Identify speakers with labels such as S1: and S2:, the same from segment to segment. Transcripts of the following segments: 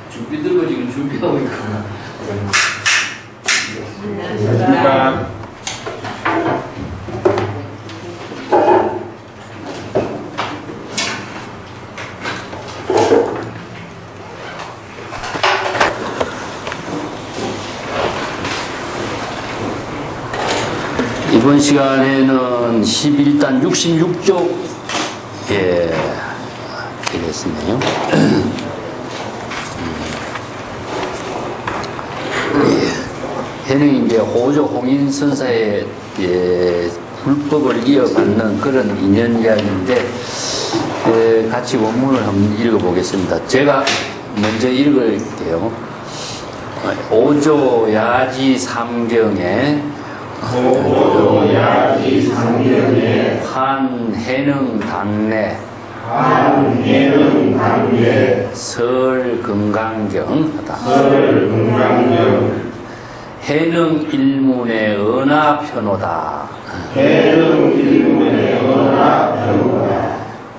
S1: 준비 들고 지금 준비하고 있구나. 이번 시간에는 11단 66쪽에 되겠네요. 해는 이제 호조 홍인 선사의 불법을 이어받는 그런 인연 이야기인데 같이 원문을 한번 읽어보겠습니다. 제가 먼저 읽을게요. 오조 야지 삼경에 한 해능 당내 설 건강경 하다. 해능 일문의 은하 편호다.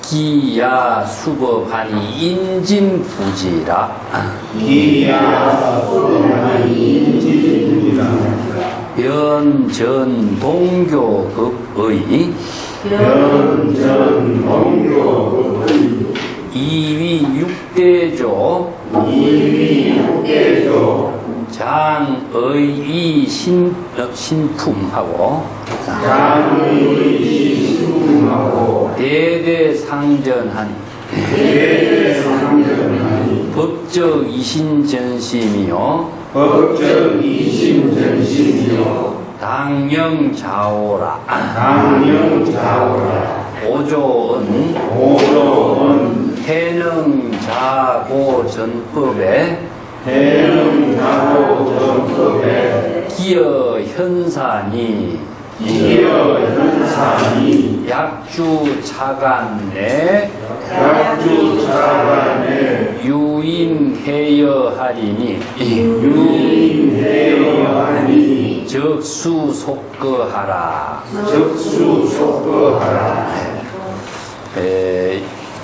S1: 기야 수법하니 인진부지라. 변전 동교급의 이위 육대조 장의이 신품하고 대대상전하니 법적 이신전심이요 당령자오라. 오조은 해능자고전법에 기여 현산이 약주 차간내 유인해여하리니 적수 속거하라.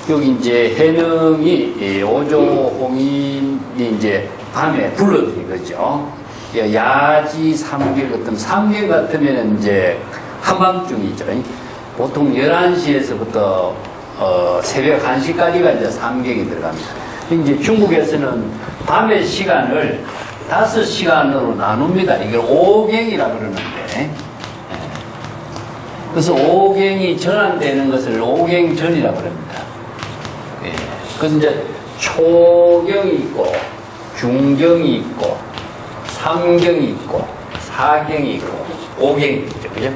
S1: 여기 이제 해능이 오조홍인이 이제 밤에 불러들인 거죠. 야지 삼경 같은 삼경 같으면 이제 한밤중이죠. 보통 11시에서부터 새벽 1시까지가 이제 삼경이 들어갑니다. 이제 중국에서는 밤의 시간을 5시간으로 나눕니다. 이걸 오경이라 그러는데, 그래서 오경이 전환되는 것을 오경전이라 그럽니다. 그래서 이제 초경이 있고, 중경이 있고, 삼경이 있고, 사경이 있고, 오경이 있죠. 그죠?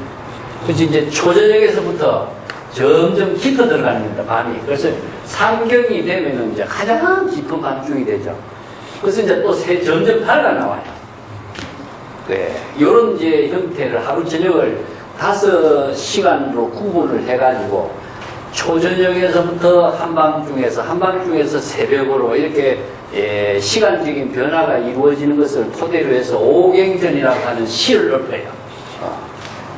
S1: 그래서 이제 초저녁에서부터 점점 깊어 들어가는 겁니다, 밤이. 그래서 삼경이 되면은 이제 가장 깊은 밤중이 되죠. 그래서 이제 또 점점 밝아 나와요. 요런 이제 형태를 하루 저녁을 5시간으로 구분을 해가지고 초저녁에서부터 한밤중에서 새벽으로 이렇게 시간적인 변화가 이루어지는 것을 토대로 해서 오경전이라고 하는 시를 읊어요.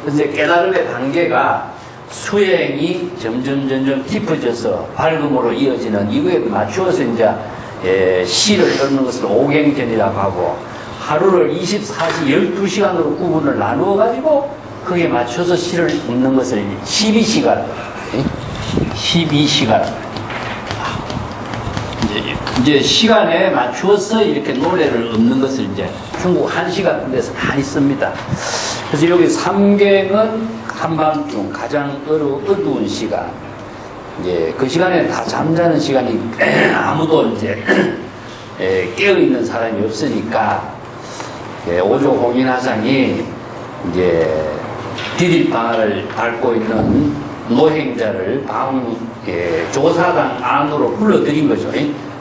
S1: 그래서 이제 깨달음의 단계가 수행이 점점 깊어져서 밝음으로 이어지는 이거에 맞추어서 이제 시를 읊는 것을 오경전이라고 하고, 하루를 24시 12시간으로 구분을 나누어 가지고 거기에 맞춰서 시를 읊는 것을 12시간 이제 시간에 맞추어서 이렇게 노래를 읊는 것을 이제 중국 한시 같은 데서 많이 씁니다. 그래서 여기 삼경은 한밤중 가장 어두운 시간, 이제 그 시간에 다 잠자는 시간이 아무도 이제 깨어있는 사람이 없으니까 오조 홍인화상이 이제 디딤방을 밟고 있는 노행자를 조사당 안으로 불러들인 거죠.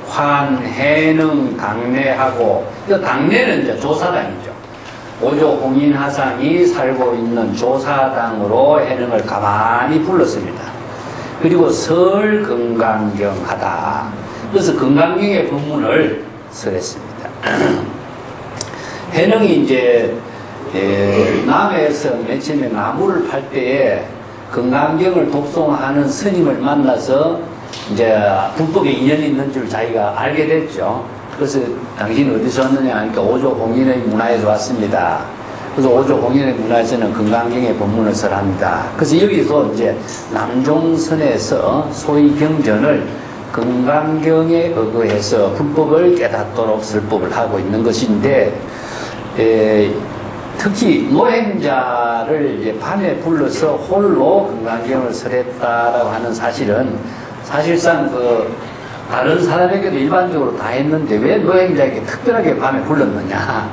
S1: 환해능 당내하고, 당내는 이제 조사당이죠. 오조 홍인화상이 살고 있는 조사당으로 해능을 가만히 불렀습니다. 그리고 설 건강경 하다. 그래서 건강경의 법문을 설했습니다. 해능이 이제 남해에서 맨 처음에 나무를 팔 때에 금강경을 독송하는 스님을 만나서 이제 불법에 인연이 있는 줄 자기가 알게 됐죠. 그래서 당신 어디서 왔느냐 하니까 오조공인의 문화에서 왔습니다. 그래서 오조공인의 문화에서는 금강경의 법문을 설합니다. 그래서 여기서 이제 남종선에서 소위 경전을 금강경에 의거해서 불법을 깨닫도록 설법을 하고 있는 것인데, 특히 노행자를 이제 밤에 불러서 홀로 금강경을 설했다라고 하는 사실은 사실상 다른 사람에게도 일반적으로 다 했는데 왜 노행자에게 특별하게 밤에 불렀느냐.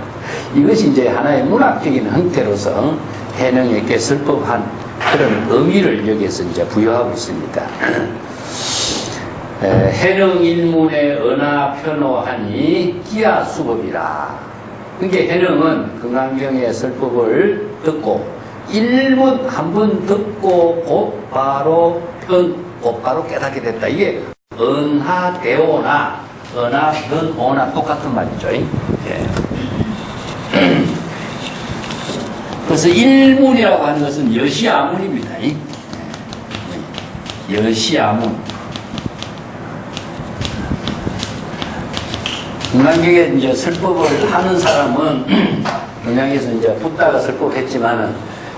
S1: 이것이 이제 하나의 문학적인 형태로서 해능에게 설법한 그런 의미를 여기에서 이제 부여하고 있습니다. 해능일문에 언하 편호하니 기하수법이라. 그게 해능은 금강경의 설법을 듣고 일문 한 번 듣고 곧바로 곧바로 깨닫게 됐다. 이게 언하대오나 언하변오나 똑같은 말이죠. 예. 그래서 일문이라고 하는 것은 여시아문입니다. 여시아문. 금강경에 이제 설법을 하는 사람은 금강에서 이제 붓다가 설법했지만은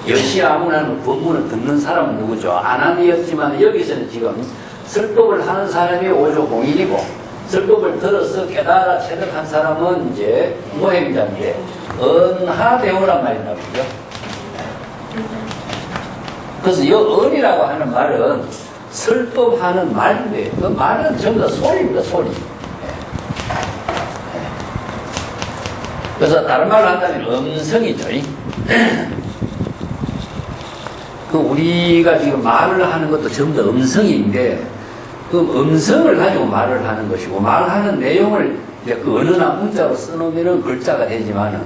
S1: 여시아문하는 법문을 듣는 사람은 누구죠? 아남이었지만 여기서는 지금 설법을 하는 사람이 오조공인이고 설법을 들어서 깨달아 체득한 사람은 이제 노행자인데 언하대오란 말이나 보죠. 그래서 이 언이라고 하는 말은 설법하는 말인데 그 말은 전부 다 소리입니다. 소리. 그래서 다른 말로 한다면 음성이죠. 우리가 지금 말을 하는 것도 전부 다 음성인데 그 음성을 가지고 말을 하는 것이고 말하는 내용을 이제 그 언어나 문자로 써놓으면 글자가 되지만은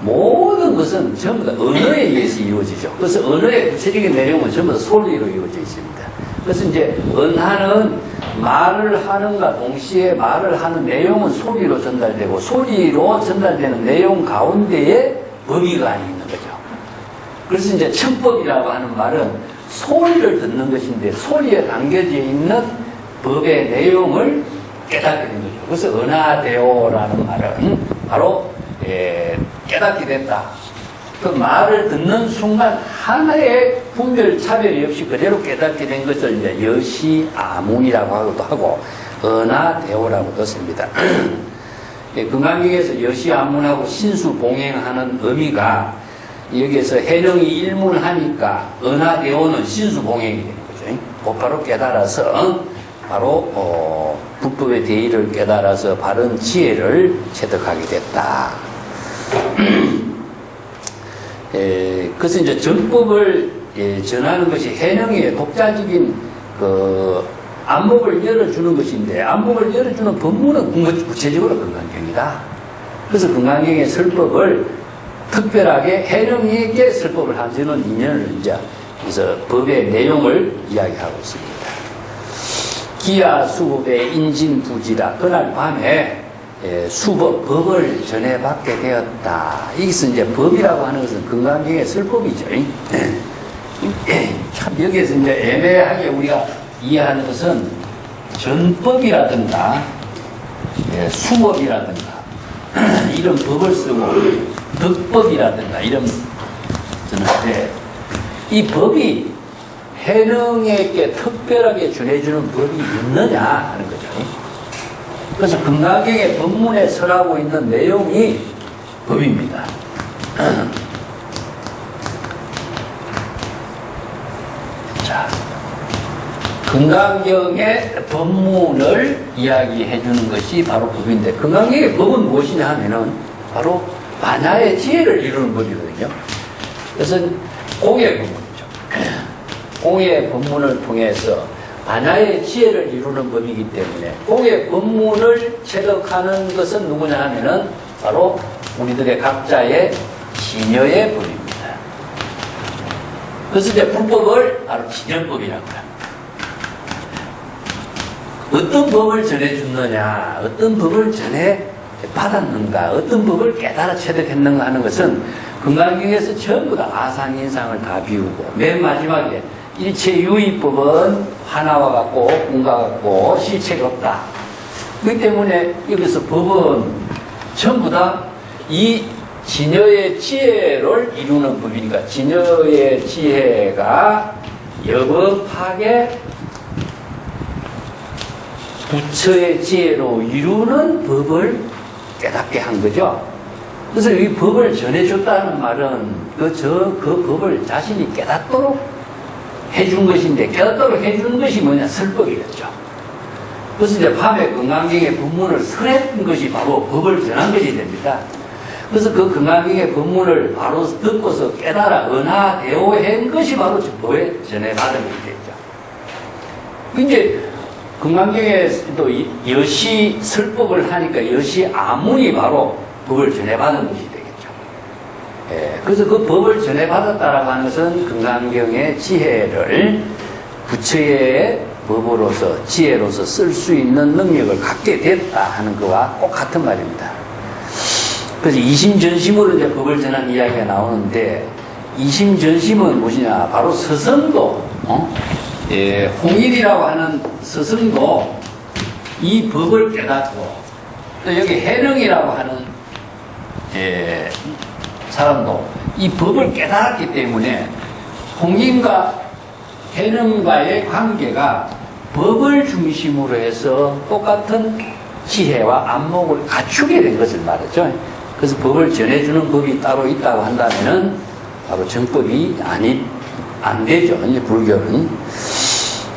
S1: 모든 것은 전부 다 언어에 의해서 이루어지죠. 그래서 언어의 구체적인 내용은 전부 다 소리로 이루어져 있습니다. 그래서 이제 언하는 말을 하는가 동시에 말을 하는 내용은 소리로 전달되고 소리로 전달되는 내용 가운데에 범위가 있는 거죠. 그래서 이제 청법이라고 하는 말은 소리를 듣는 것인데 소리에 담겨져 있는 법의 내용을 깨닫게 된 거죠. 그래서 은하대오라는 말은 바로 깨닫게 됐다. 그 말을 듣는 순간 하나의 분별 차별이 없이 그대로 깨닫게 된 것을 이제 여시아문이라고 하기도 하고 은하대오라고도 씁니다. 금강경에서 여시아문하고 신수봉행하는 의미가 여기에서 해능이 일문하니까 은하대오는 신수봉행이 되는 거죠. 곧바로 깨달아서 바로 불법의 대의를 깨달아서 바른 지혜를 체득하게 됐다. 그래서 이제 전법을 전하는 것이 해능의 독자적인 안목을 열어주는 것인데 안목을 열어주는 법문은 구체적으로 금강경이다. 그래서 금강경의 설법을 특별하게 해능에게 설법을 하시는 인연을 이제 그래서 법의 내용을 이야기하고 있습니다. 기야 수법의 인진부지라. 그날 밤에 법을 전해받게 되었다. 이것은 이제 법이라고 하는 것은 금강경의 설법이죠. 참 여기에서 이제 애매하게 우리가 이해하는 것은 전법이라든가 수법이라든가 이런 법을 쓰고 덕법이라든가 이런 쓰는데 이 법이 해능에게 특별하게 전해주는 법이 있느냐 하는 거죠. 그래서 금강경의 법문에 설하고 있는 내용이 법입니다. 자, 금강경의 법문을 이야기해 주는 것이 바로 법인데 금강경의 법은 무엇이냐 하면은 바로 반야의 지혜를 이루는 법이거든요. 그래서 공의 법문이죠. 공의 법문을 통해서 반야의 지혜를 이루는 법이기 때문에 공의 법문을 체득하는 것은 누구냐 하면은 바로 우리들의 각자의 진여의 법입니다. 그래서 이제 불법을 바로 진여법이라고 합니다. 어떤 법을 전해줬느냐, 어떤 법을 전해 받았는가, 어떤 법을 깨달아 체득했는가 하는 것은 금강경에서 전부 다 아상인상을 다 비우고 맨 마지막에 일체유의법은 하나와 같고 꿈과 같고 실체가 없다. 그렇기 때문에 여기서 법은 전부 다 이 진여의 지혜를 이루는 법이니까 진여의 지혜가 여법하게 부처의 지혜로 이루는 법을 깨닫게 한 거죠. 그래서 이 법을 전해줬다는 말은 그 법을 자신이 깨닫도록 해준 것인데, 깨닫도록 해주는 것이 뭐냐? 설법이었죠. 그래서 이제 밤에 금강경의 법문을 설했던 것이 바로 법을 전한 것이 됩니다. 그래서 그 금강경의 법문을 바로 듣고서 깨달아 은하대오한 것이 바로 법에 전해받은 것이 되죠. 이제 금강경에 또 여시 설법을 하니까 여시 아문이 바로 법을 전해받은 것이 되겠죠. 예, 그래서 그 법을 전해받았다라고 하는 것은 금강경의 지혜를 부처의 법으로서 지혜로서 쓸 수 있는 능력을 갖게 됐다 하는 것과 꼭 같은 말입니다. 그래서 이심전심으로 이제 법을 전한 이야기가 나오는데, 이심전심은 무엇이냐? 바로 스승도, 예, 홍일이라고 하는 스승도 이 법을 깨닫고, 또 여기 해능이라고 하는 예, 사람도 이 법을 깨달았기 때문에 홍인과 해능과의 관계가 법을 중심으로 해서 똑같은 지혜와 안목을 갖추게 된 것을 말하죠. 그래서 법을 전해주는 법이 따로 있다고 한다면은 바로 정법이 안 되죠. 이제 불교는.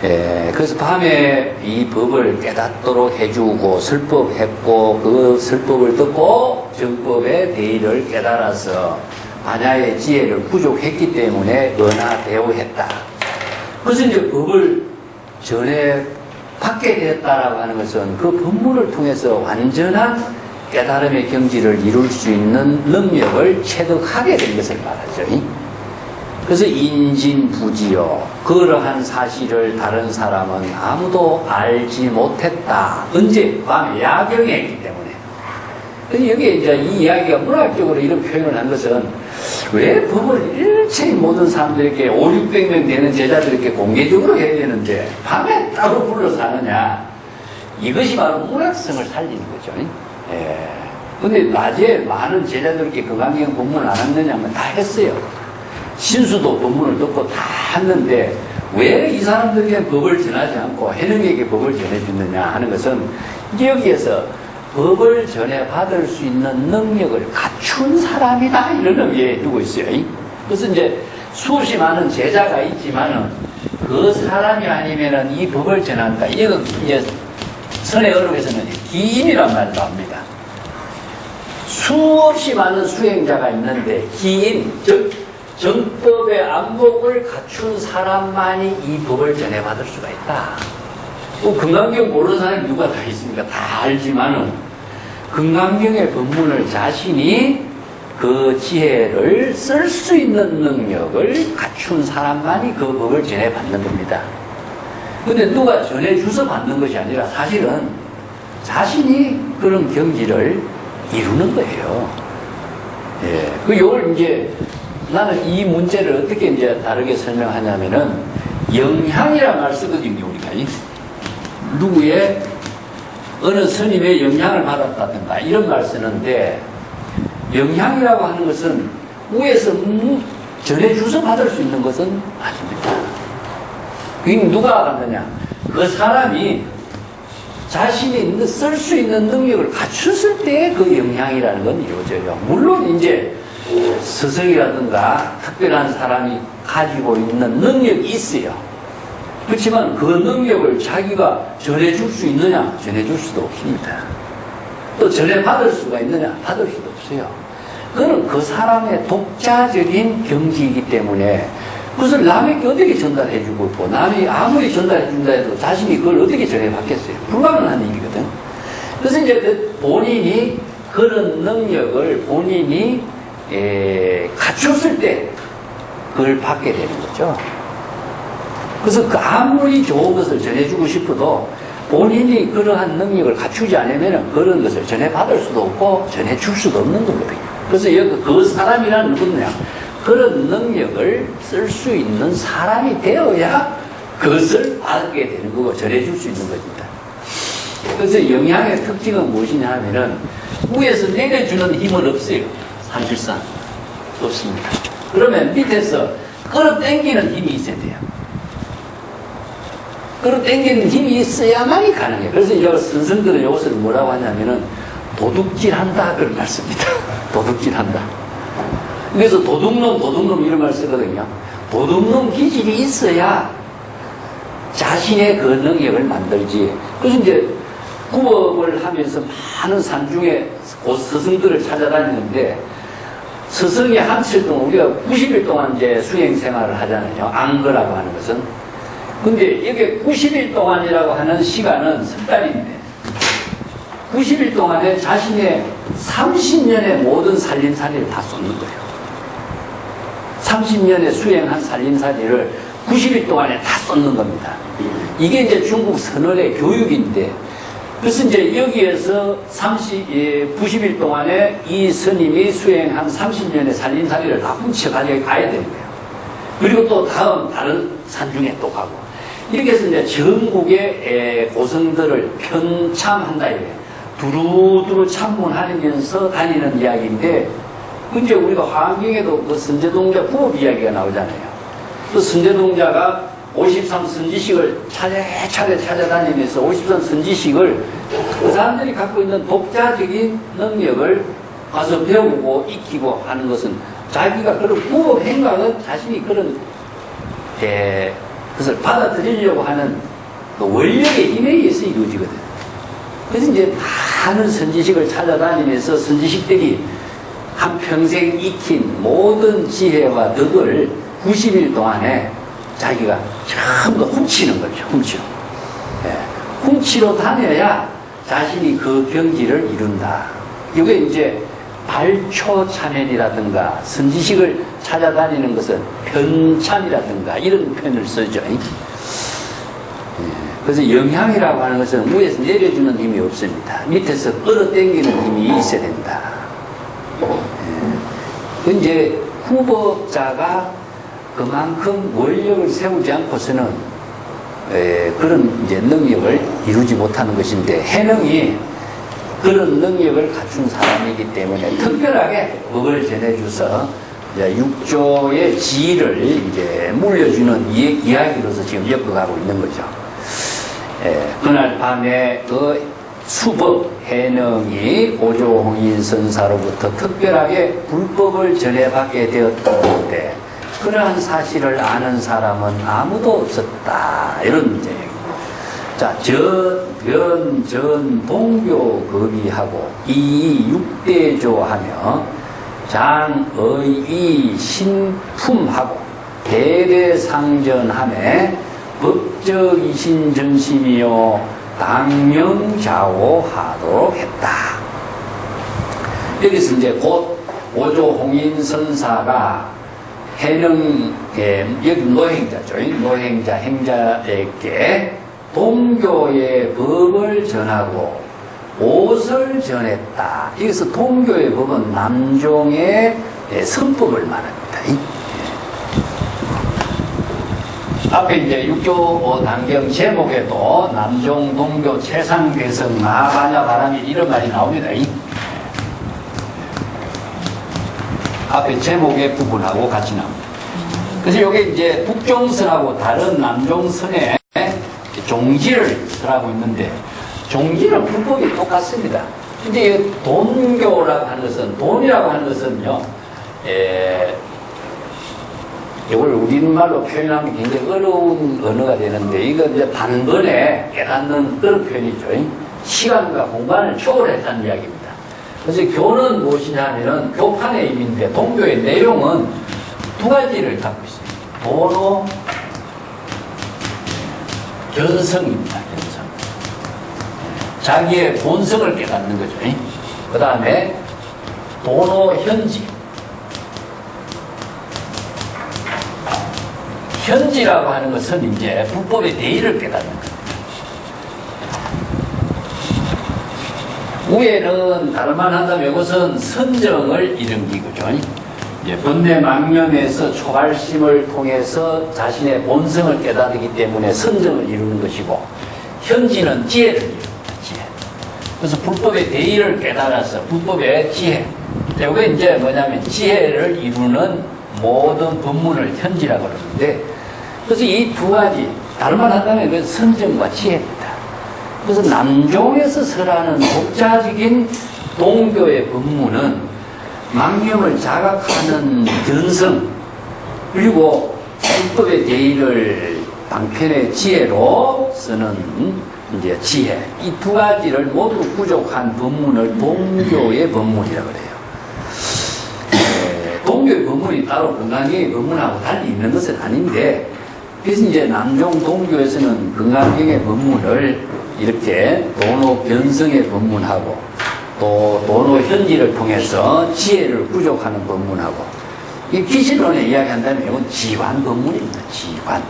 S1: 예, 그래서 밤에 이 법을 깨닫도록 해주고 설법했고, 그 설법을 듣고 정법의 대의를 깨달아서 반야의 지혜를 부족했기 때문에 은하대오했다. 그래서 이제 법을 전해 받게 되었다라고 하는 것은 그 법문을 통해서 완전한 깨달음의 경지를 이룰 수 있는 능력을 체득하게 된 것을 말하죠. 그래서 인진부지요. 그러한 사실을 다른 사람은 아무도 알지 못했다. 언제? 밤에 야경에 했기 때문에. 근데 여기에 이제 이 이야기가 문학적으로 이런 표현을 한 것은 왜 법을 일체의 모든 사람들에게 500~600명 되는 제자들에게 공개적으로 해야 되는데 밤에 따로 불러서 하느냐. 이것이 바로 문학성을 살리는 거죠. 예. 근데 낮에 많은 제자들에게 금강경 법문을 안 했느냐면 다 했어요. 신수도 법문을 듣고 다 했는데 왜 이 사람들에게 법을 전하지 않고 해능에게 법을 전해주느냐 하는 것은 여기에서 법을 전해받을 수 있는 능력을 갖춘 사람이다 이런 의미에 두고 있어요. 그래서 이제 수없이 많은 제자가 있지만은 그 사람이 아니면은 이 법을 전한다. 이건 이제 선의 어록에서는 기인이란 말을 합니다. 수없이 많은 수행자가 있는데 기인, 즉 정법의 안목을 갖춘 사람만이 이 법을 전해받을 수가 있다. 금강경 모르는 사람이 누가 다 있습니까? 다 알지만은 금강경의 법문을 자신이 그 지혜를 쓸 수 있는 능력을 갖춘 사람만이 그 법을 전해받는 겁니다. 근데 누가 전해줘서 받는 것이 아니라 사실은 자신이 그런 경지를 이루는 거예요. 예. 요걸 이제 나는 이 문제를 어떻게 이제 다르게 설명하냐면은 영향이라는 말 쓰거든요, 우리가. 누구의 어느 스님의 영향을 받았다든가 이런 말 쓰는데 영향이라고 하는 것은 위에서 전해줘서 받을 수 있는 것은 아닙니다. 그게 누가 하느냐? 그 사람이 자신이 쓸 수 있는 능력을 갖췄을 때 그 영향이라는 건 이루어져요. 물론 이제 스승이라든가 특별한 사람이 가지고 있는 능력이 있어요. 그렇지만 그 능력을 자기가 전해줄 수 있느냐? 전해줄 수도 없습니다. 또 전해받을 수가 있느냐? 받을 수도 없어요. 그거는 그 사람의 독자적인 경지이기 때문에 그것을 남에게 어떻게 전달해주고 있고 남이 아무리 전달해준다 해도 자신이 그걸 어떻게 전해받겠어요? 불가능한 일이거든. 그래서 이제 그 본인이 그런 능력을 본인이 갖췄을 때 그걸 받게 되는 거죠. 그래서 그 아무리 좋은 것을 전해주고 싶어도 본인이 그러한 능력을 갖추지 않으면 그런 것을 전해받을 수도 없고 전해줄 수도 없는 거거든요. 그래서 여기 그 사람이라는 누구냐? 그런 능력을 쓸 수 있는 사람이 되어야 그것을 받게 되는 거고 전해줄 수 있는 겁니다. 그래서 영향의 특징은 무엇이냐 하면은 위에서 내려주는 힘은 없어요. 사실상 없습니다. 그러면 밑에서 끌어당기는 힘이 있어야 돼요. 끌어당기는 힘이 있어야만이 가능해요. 그래서 이제 선생들은 이것을 뭐라고 하냐면은 도둑질한다 그런 말 씁니다. 도둑질한다. 그래서 도둑놈 이런 말 쓰거든요. 도둑놈 기질이 있어야 자신의 그 능력을 만들지. 그래서 이제 구업을 하면서 많은 산중에 스승들을 찾아다니는데 스승이 한칠 동안 우리가 90일 동안 이제 수행 생활을 하잖아요. 안거라고 하는 것은. 근데 이게 90일 동안이라고 하는 시간은 석 달인데 90일 동안에 자신의 30년의 모든 살림살이를 다 쏟는 거예요. 30년의 수행한 살림살이를 90일 동안에 다 쏟는 겁니다. 이게 이제 중국 선언의 교육인데, 그래서 이제 여기에서 90일 동안에 이 스님이 수행한 30년의 살림살이를 다 훔쳐 가지고 가야 되는 거예요. 그리고 또 다른 산중에 또 가고. 이렇게 해서 이제 전국의 고성들을 편참한다 이래요. 두루두루 참문하면서 다니는 이야기인데, 근데 우리가 화엄경에도 그 선제동자 부업 이야기가 나오잖아요. 그 선제동자가 53 선지식을 차례차례 찾아다니면서 53 선지식을 그 사람들이 갖고 있는 독자적인 능력을 가서 배우고 익히고 하는 것은 자기가 그런 부업 행각은 자신이 그런 그것을 받아들이려고 하는 그 원력의 힘에 의해서 이루어지거든요. 그래서 이제 많은 선지식을 찾아다니면서 선지식들이 한평생 익힌 모든 지혜와 덕을 90일 동안에 자기가 전부 훔치는 거죠. 훔치러 다녀야 자신이 그 경지를 이룬다. 이게 이제 발초참연이라든가 선지식을 찾아다니는 것은 편참이라든가 이런 표현을 쓰죠. 그래서 영향이라고 하는 것은 위에서 내려주는 힘이 없습니다. 밑에서 끌어당기는 힘이 있어야 된다. 이제 후법자가 그만큼 원력을 세우지 않고서는 그런 이제 능력을 이루지 못하는 것인데, 해능이 그런 능력을 갖춘 사람이기 때문에 특별하게 법을 전해줘서 이제 육조의 지위를 이제 물려주는 이야기로서 지금 엮어가고 있는 거죠. 그날 밤에 그 수법 해능이 오조홍인 선사로부터 특별하게 불법을 전해받게 되었는데 그러한 사실을 아는 사람은 아무도 없었다. 이런 이제 자, 전, 동교 거비하고 육대조하며 장의이 신품하고 대대상전함에 법적이신 전심이요 당명자오하도록 했다. 여기서 이제 곧 오조홍인 선사가 해능, 여기 노행자죠. 노행자, 행자에게 동교의 법을 전하고 옷을 전했다. 여기서 동교의 법은 남종의 선법을 말합니다. 앞에 이제 육조 단경 제목에도 남종, 동교, 최상, 괴성, 나가냐, 바람이 이런 말이 나옵니다. 앞에 제목의 부분하고 같이 나옵니다. 그래서 이게 이제 북종선하고 다른 남종선의 종지를 설하고 있는데, 종지는 불법이 똑같습니다. 근데 이 돈교라고 하는 것은, 돈이라고 하는 것은요, 이걸 우리말로 표현하면 굉장히 어려운 언어가 되는데, 이거 이제 단번에 깨닫는 그런 표현이죠. 시간과 공간을 초월했다는 이야기입니다. 그래서 교는 무엇이냐 하면은 교판의 의미인데, 동교의 내용은 두 가지를 갖고 있습니다. 도로, 견성입니다. 견성. 자기의 본성을 깨닫는 거죠. 그 다음에 도로 현지. 현지라고 하는 것은 이제 불법의 대의를 깨닫는 겁니다. 위에는 다를만 한다면 이것은 선정을 이런 기구죠. 번뇌망념에서 초발심을 통해서 자신의 본성을 깨달기 때문에 선정을 이루는 것이고, 현지는 지혜를 이룹니다. 지혜. 그래서 불법의 대의를 깨달아서 불법의 지혜. 이게 이제 뭐냐면 지혜를 이루는 모든 법문을 현지라고 그러는데, 그래서 이 두 가지 달만하다면 그 선정과 지혜입니다. 그래서 남종에서 설하는 독자적인 동교의 법문은 망념을 자각하는 견성, 그리고 불법의 대의를 방편의 지혜로 쓰는 이제 지혜, 이 두 가지를 모두 부족한 법문을 동교의 법문이라고 그래요. 동교의 법문이 따로 건강경의 법문하고 달리 있는 것은 아닌데, 그래서 이제 남종 동교에서는 건강경의 법문을 이렇게 도노 변성의 법문하고 또 도노 현지를 통해서 지혜를 부족하는 법문하고, 이 기신론에 이야기한다면 이건 지관 법문입니다. 지관.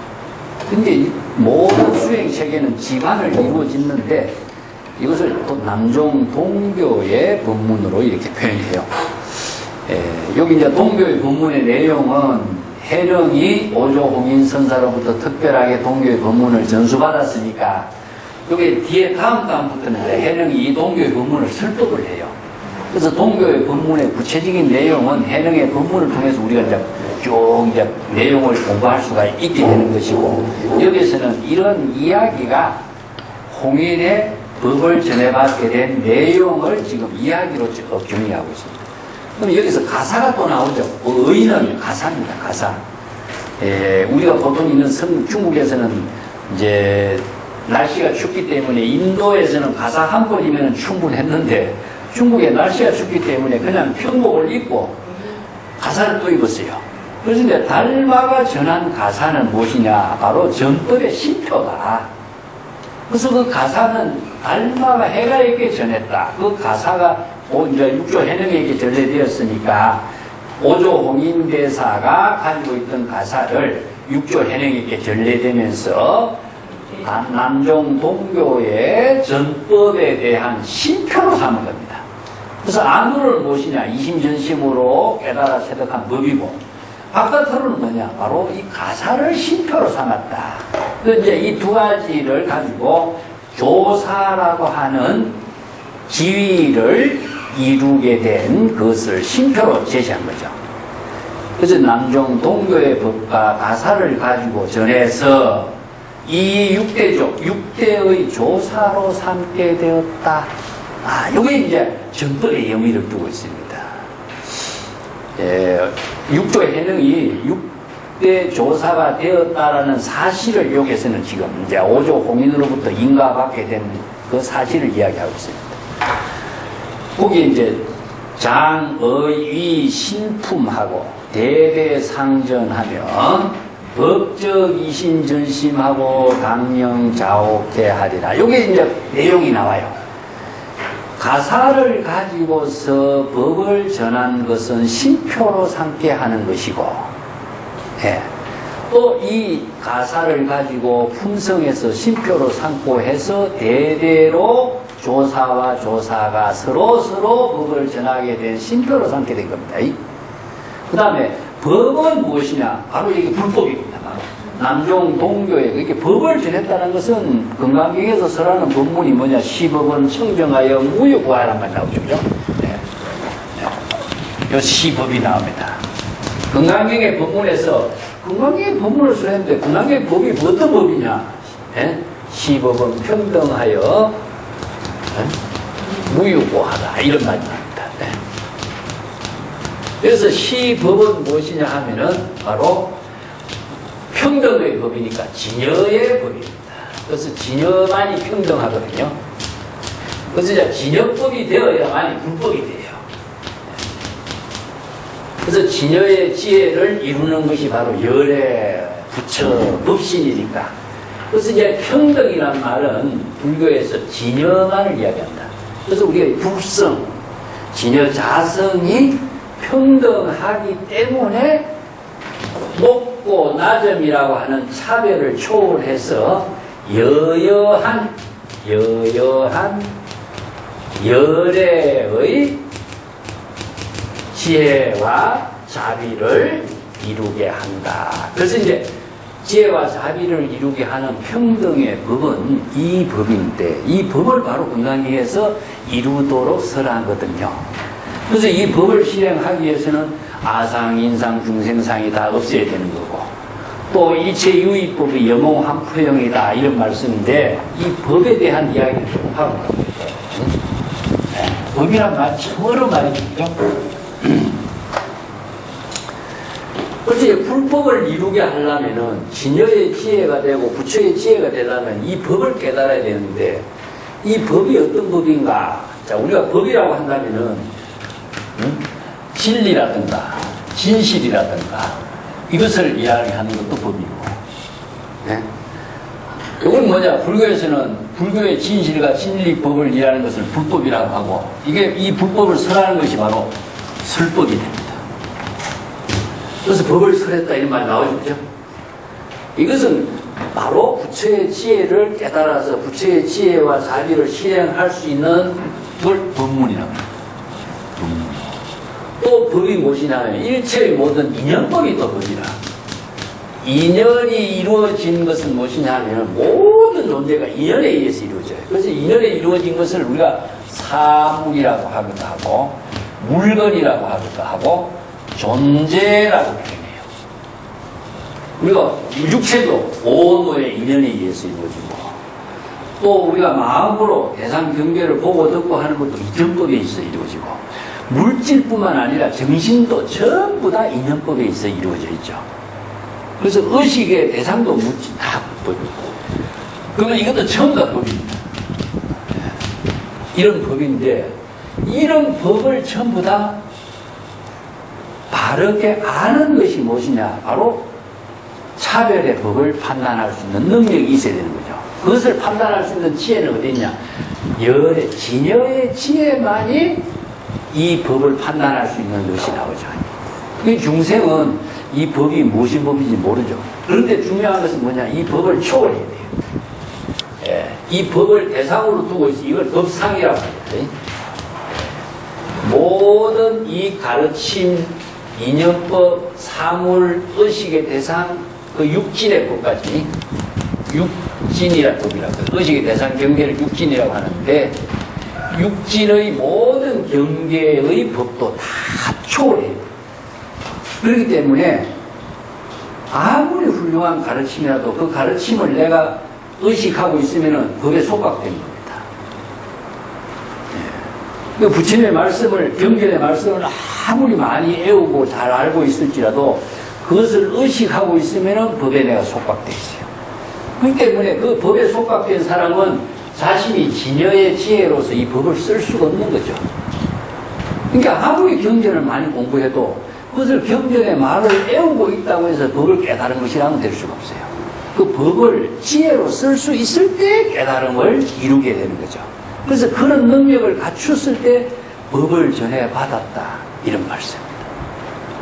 S1: 근데 모든 수행 체계는 지관을 이루어짓는데 이것을 또 남종 동교의 법문으로 이렇게 표현해요. 여기 이제 동교의 법문의 내용은 해령이 오조홍인 선사로부터 특별하게 동교의 법문을 전수받았으니까 여기 뒤에 다음부터는 해령이 이 동교의 법문을 설법을 해요. 그래서 동교의 법문의 구체적인 내용은 해령의 법문을 통해서 우리가 이제 쭉 이제 내용을 공부할 수가 있게 되는 것이고, 여기서는 이런 이야기가 홍인의 법을 전해받게 된 내용을 지금 이야기로 정의하고 있습니다. 그럼 여기서 가사가 또 나오죠. 의는 가사입니다. 가사. 우리가 보통 있는 중국에서는 이제 날씨가 춥기 때문에 인도에서는 가사 한 번이면 충분했는데 중국에 날씨가 춥기 때문에 그냥 편복을 입고 가사를 또 입었어요. 그래서 이제 달마가 전한 가사는 무엇이냐? 바로 정법의 신표다. 그래서 그 가사는 달마가 해가에게 전했다. 그 가사가 이제 육조 해능에게 전해되었으니까 오조 홍인대사가 가지고 있던 가사를 육조 해능에게 전해되면서 남종 동교의 전법에 대한 신표로 삼은 겁니다. 그래서 안으로는 무엇이냐? 이심전심으로 깨달아 체득한 법이고, 바깥으로는 뭐냐? 바로 이 가사를 신표로 삼았다. 그 이제 이 두 가지를 가지고 조사라고 하는 지위를 이루게 된 그것을 신표로 제시한 거죠. 그래서 남종 동교의 법과 가사를 가지고 전해서 이 육대족, 육대의 조사로 삼게 되었다. 이게 이제 정법의 의미를 두고 있습니다. 육조 해능이 육대 조사가 되었다라는 사실을 여기서는 지금 이제 오조 홍인으로부터 인가받게 된 그 사실을 이야기하고 있습니다. 거기 이제 장의위 신품하고 대대상전하며 법적 이심전심하고 강령자옥케 하리라. 요게 이제 내용이 나와요. 가사를 가지고서 법을 전한 것은 신표로 삼게 하는 것이고, 또 이 가사를 가지고 품성에서 신표로 삼고 해서 대대로 조사와 조사가 서로 법을 전하게 된 신표로 삼게 된 겁니다. 그 다음에 법은 무엇이냐? 바로 이게 불법입니다. 바로. 남종 동교에 이렇게 법을 전했다는 것은 건강경에서 설하는 법문이 뭐냐? 시법은 청정하여 무효구하란 말 나오죠. 그죠? 요 시법이 나옵니다. 건강경의 법문에서 건강경의 법문을 설했는데 건강경의 법이 어떤 법이냐? 시법은 평등하여 무효구하다. 이런 말이 나옵니다. 그래서 시법은 무엇이냐 하면은 바로 평등의 법이니까 진여의 법입니다. 그래서 진여만이 평등하거든요. 그래서 이제 진여법이 되어야만이 불법이 돼요. 그래서 진여의 지혜를 이루는 것이 바로 열의 부처 법신이니까. 그래서 이제 평등이란 말은 불교에서 진여만을 이야기한다. 그래서 우리가 불성, 진여 자성이 평등하기 때문에 높고 낮음이라고 하는 차별을 초월해서 여여한 열애의 지혜와 자비를 이루게 한다. 그래서 이제 지혜와 자비를 이루게 하는 평등의 법은 이 법인데 이 법을 바로 건강해서 이루도록 설하거든요. 그래서 이 법을 실행하기 위해서는 아상, 인상, 중생상이 다 없어야 되는 거고 또 일체유의법이 영홍한포형이다 이런 말씀인데 이 법에 대한 이야기를 좀 하고 갑니다. 법이란 말 참 어려운 말이죠. 그렇지, 불법을 이루게 하려면은 진여의 지혜가 되고 부처의 지혜가 되려면 이 법을 깨달아야 되는데 이 법이 어떤 법인가? 자, 우리가 법이라고 한다면은 진리라든가 진실이라든가 이것을 이야기하는 것도 법이고, 네? 이건 뭐냐? 불교에서는 불교의 진실과 진리법을 이해하는 것을 불법이라고 하고 이게 이 불법을 설하는 것이 바로 설법이 됩니다. 그래서 법을 설했다 이런 말이 나오죠. 이것은 바로 부처의 지혜를 깨달아서 부처의 지혜와 자비를 실행할 수 있는 걸 법문이라고 합니다. 또 법이 무엇이냐면 일체의 모든 인연법이 또 법이라. 인연이 이루어진 것은 무엇이냐면 모든 존재가 인연에 의해서 이루어져요. 그래서 인연에 이루어진 것을 우리가 사물이라고 하기도 하고 물건이라고 하기도 하고 존재라고 표현해요. 우리가 육체도 온노의 인연에 의해서 이루어지고 또 우리가 마음으로 대상 경계를 보고 듣고 하는 것도 이전법에 있어 이루어지고 물질뿐만 아니라 정신도 전부 다 인연법에 있어 이루어져 있죠. 그래서 의식의 대상도 물질 다 법이고 그러면 이것도 전부 다 법입니다. 이런 법인데 이런 법을 전부 다 바르게 아는 것이 무엇이냐? 바로 차별의 법을 판단할 수 있는 능력이 있어야 되는 거죠. 그것을 판단할 수 있는 지혜는 어디 있냐? 열의 진여의 지혜만이 이 법을 판단할 수 있는 것이 나오죠. 그 중생은 이 법이 무엇이 법인지 모르죠. 그런데 중요한 것은 뭐냐? 이 법을 초월해야 돼요. 예, 이 법을 대상으로 두고 있어. 이걸 법상이라고 합니다. 모든 이 가르침, 인연법, 사물, 의식의 대상, 그 육진의 법까지 육진이라는 법이라고 해요. 의식의 대상 경계를 육진이라고 하는데 육진의 모든 경계의 법도 다 초월해요. 그렇기 때문에 아무리 훌륭한 가르침이라도 그 가르침을 내가 의식하고 있으면 법에 속각되는 겁니다. 그 부처님의 말씀을, 경전의 말씀을 아무리 많이 애우고 잘 알고 있을지라도 그것을 의식하고 있으면 법에 내가 속각되어 있어요. 그렇기 때문에 그 법에 속각된 사람은 자신이 진여의 지혜로서 이 법을 쓸 수가 없는 거죠. 그러니까 아무리 경전을 많이 공부해도 그것을 경전의 말을 애우고 있다고 해서 법을 깨달은 것이라면 될 수가 없어요. 그 법을 지혜로 쓸 수 있을 때 깨달음을 이루게 되는 거죠. 그래서 그런 능력을 갖췄을 때 법을 전해 받았다 이런 말씀입니다.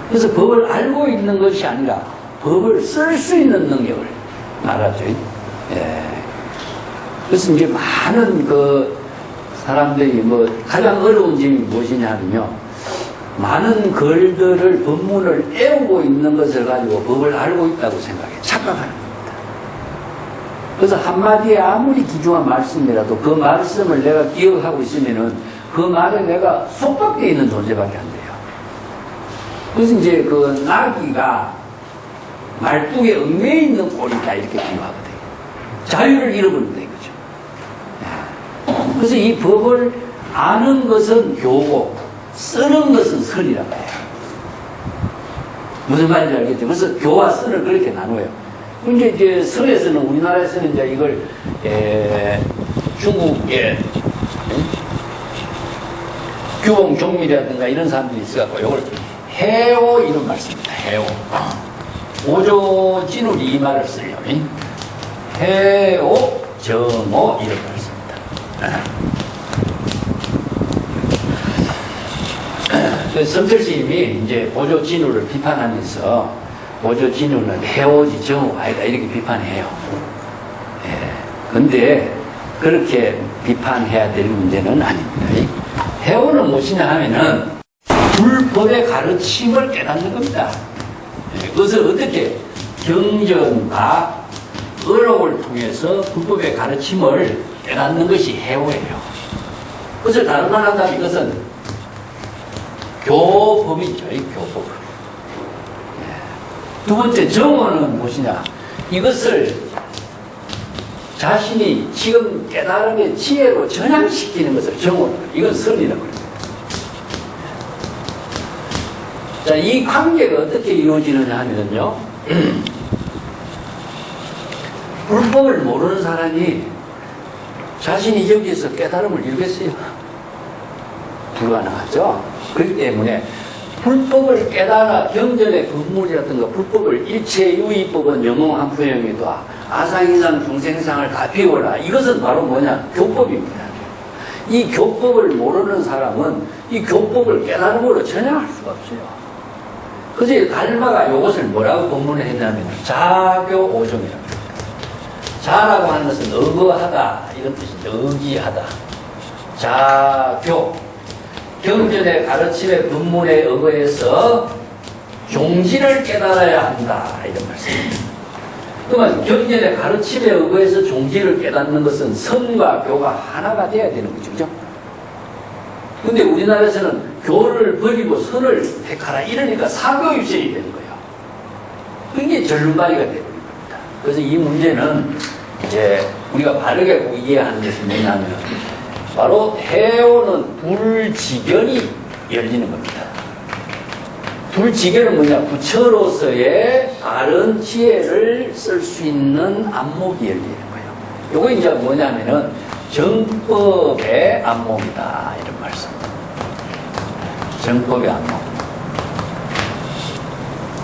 S1: 그래서 법을 알고 있는 것이 아니라 법을 쓸 수 있는 능력을 말하죠. 예. 그래서 이제 많은 그 사람들이 뭐 가장 어려운 점이 무엇이냐 하면요. 많은 글들을 법문을 애우고 있는 것을 가지고 법을 알고 있다고 생각해 착각하는 겁니다. 그래서 한마디에 아무리 귀중한 말씀이라도 그 말씀을 내가 기억하고 있으면은 그 말에 내가 속박되어 있는 존재밖에 안 돼요. 그래서 이제 그 나귀가 말뚝에 얽매여 있는 꼴이다 이렇게 비유하거든요. 자유를 잃어버린다 이거죠. 그래서 이 법을 아는 것은 교고 쓰는 것은 선이라고 해요. 무슨 말인지 알겠죠? 그래서 교와 선을 그렇게 나눠요. 근데 이제 선에서는 우리나라에서는 이제 이걸 중국의 규봉 종밀이라든가 이런 사람들이 있어갖고 이걸 해오 이런 말 씁니다. 해오. 오조진울이 이 말을 써요. 해오 정오 이런 말을 씁니다. 성철스님이 이제 오조진울을 비판하면서 오조진울은 해오지 정오가 아니다 이렇게 비판해요. 예. 근데 그렇게 비판해야 될 문제는 아닙니다. 해오는 무엇이냐 하면은 불법의 가르침을 깨닫는 겁니다. 그것을 어떻게 경전과 의록을 통해서 불법의 가르침을 깨닫는 것이 해오예요. 그것을 다른 말 한다면 이것은 교법이죠. 교법. 두 번째 정언은 무엇이냐? 이것을 자신이 지금 깨달음의 지혜로 전향시키는 것을 정언. 이건 선이라고 합니다. 자, 이 관계가 어떻게 이루어지느냐 하면요. 불법을 모르는 사람이 자신이 여기에서 깨달음을 이루겠어요? 불가능하죠. 그렇기 때문에 불법을 깨달아 경전의 건물이라든가 불법을 일체유의법은 영웅한부형이다. 아상이상 중생상을 다 비워라. 이것은 바로 뭐냐? 교법입니다. 이 교법을 모르는 사람은 이 교법을 깨달음으로 전향할 수가 없어요. 그래서 달마가 이것을 뭐라고 본문을 했냐면 자교오종이라고 합니다. 자라고 하는 것은 의거하다 이런 뜻인데 의기하다. 자교 경전의 가르침의 본문에 의거해서 종지를 깨달아야 한다 이런 말씀입니다. 그러면 경전의 가르침에 의거해서 종지를 깨닫는 것은 선과 교가 하나가 돼야 되는 거죠. 그죠? 근데 우리나라에서는 교를 버리고 선을 택하라 이러니까 사교입선이 되는 거예요. 그게 절름발이가 되는 겁니다. 그래서 이 문제는 이제 우리가 바르게 이해하는 것이 뭐냐면 바로 해오는 불지견이 열리는 겁니다. 불지견은 뭐냐? 부처로서의 다른 지혜를 쓸 수 있는 안목이 열리는 거예요. 요거 이제 뭐냐면은 정법의 안목이다 이런 말씀. 정법의 안목.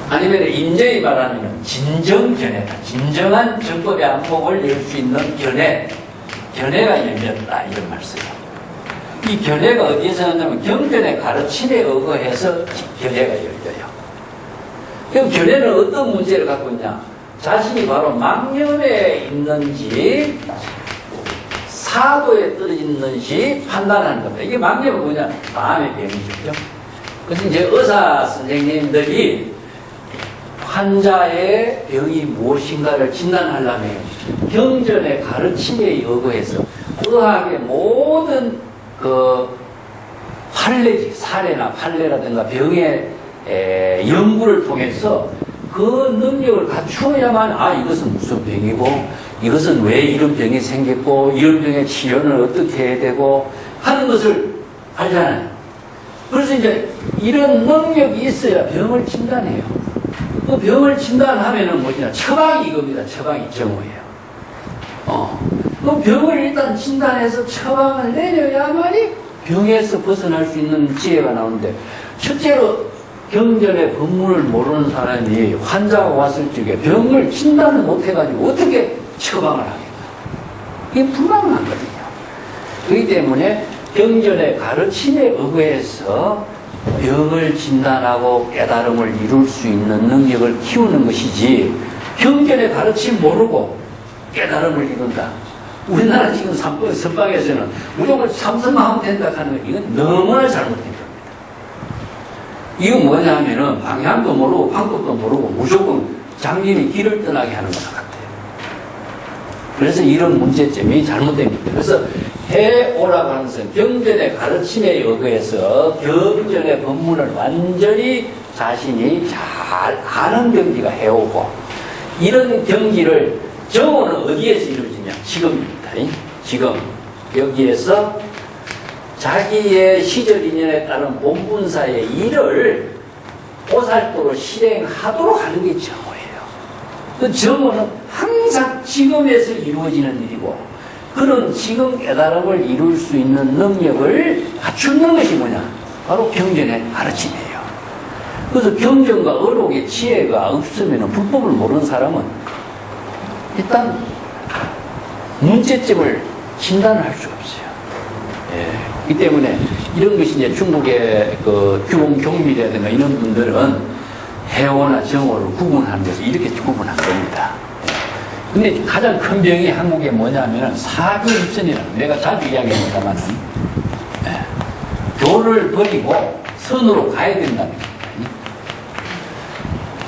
S1: 아니면 임제히 말하면 진정견해다. 진정한 정법의 안목을 열 수 있는 견해가 열렸다 이런 말씀이에요. 이 견해가 어디에서 나냐면 경전의 가르침에 의거해서 견해가 열려요. 그럼 견해는 어떤 문제를 갖고 있냐? 자신이 바로 망념에 있는지 사도에 떨어졌는지 판단하는 겁니다. 이게 망념은 뭐냐? 마음의 병이죠. 그래서 이제 의사 선생님들이 환자의 병이 무엇인가를 진단하려면 경전의 가르침에 의거해서 의학의 모든 그 판례지, 사례나 판례라든가 병의 연구를 통해서 그 능력을 갖추어야만 이것은 무슨 병이고 이것은 왜 이런 병이 생겼고 이런 병의 치료는 어떻게 해야 되고 하는 것을 알잖아요. 그래서 이제 이런 능력이 있어야 병을 진단해요. 그 병을 진단하면은 뭐냐? 처방이 이겁니다. 처방이 정오예요. 그 병을 일단 진단해서 처방을 내려야만이 병에서 벗어날 수 있는 지혜가 나오는데 첫째로 경전의 법문을 모르는 사람이 환자가 왔을 적에 병을 진단을 못해가지고 어떻게 처방을 하겠나? 이게 불가능하거든요. 그렇기 때문에 경전의 가르침에 의거해서 병을 진단하고 깨달음을 이룰 수 있는 능력을 키우는 것이지 경전의 가르침 모르고 깨달음을 이룬다. 우리나라 지금 선방에서는 무조건 삼선만 하면 된다 하는 건 이건 너무나 잘못된 겁니다. 이건 뭐냐 하면은 방향도 모르고 방법도 모르고 무조건 장님이 길을 떠나게 하는 것 같아요. 그래서 이런 문제점이 잘못됩니다. 그래서 해오라고 하는 것은 경전의 가르침에 의거해서 경전의 법문을 완전히 자신이 잘 아는 경지가 해오고 이런 경지를 정오는 어디에서 이루어지냐? 지금입니다. 지금 여기에서 자기의 시절 인연에 따른 본분사의 일을 보살도로 실행하도록 하는 게 정오예요. 그 정오는 항상 지금에서 이루어지는 일이고 그런 지금 깨달음을 이룰 수 있는 능력을 갖추는 것이 뭐냐? 바로 경전의 가르침이에요. 그래서 경전과 의록의 지혜가 없으면 불법을 모르는 사람은 일단 문제점을 진단을 할 수가 없어요. 이 때문에 이런 것이 이제 중국의 그 규봉경미라든가 이런 분들은 해오나 정오를 구분하는 것을 이렇게 구분한 겁니다. 근데 가장 큰 병이 한국에 뭐냐면은 사교입선이라는 내가 자주 이야기합니다만은 교를 버리고 선으로 가야 된다는 겁니다.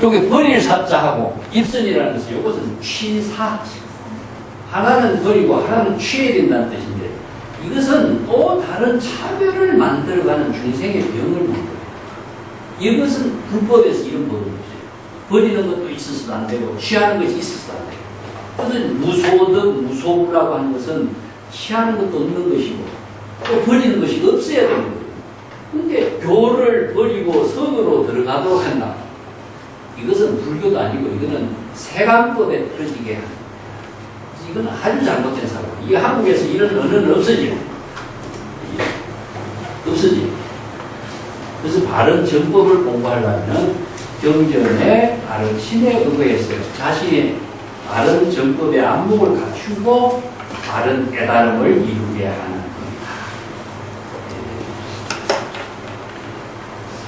S1: 여기 버릴 사자하고 입선이라는 것은 이것은 취사. 하나는 버리고 하나는 취해야 된다는 뜻인데 이것은 또 다른 차별을 만들어가는 중생의 병을 만들어요. 이것은 불법에서 이런 법이 없어요. 버리는 것도 있어서도 안 되고 취하는 것이 있어서도 안 돼요. 그래서 무소득, 무소부라고 하는 것은 취하는 것도 없는 것이고 또 버리는 것이 없어야 되는 거예요. 근데 교를 버리고 성으로 들어가도록 한다. 이것은 불교도 아니고 이거는 세간법에 떨어지게 하는 이건 아주 잘못된 사고. 이 한국에서 이런 언어는 없어지요. 없어지요. 그래서 바른 정법을 공부하려면 경전에 바른 신에 의거했어요. 자신의 바른 정법의 안목을 갖추고 바른 깨달음을 이루게 하는 겁니다.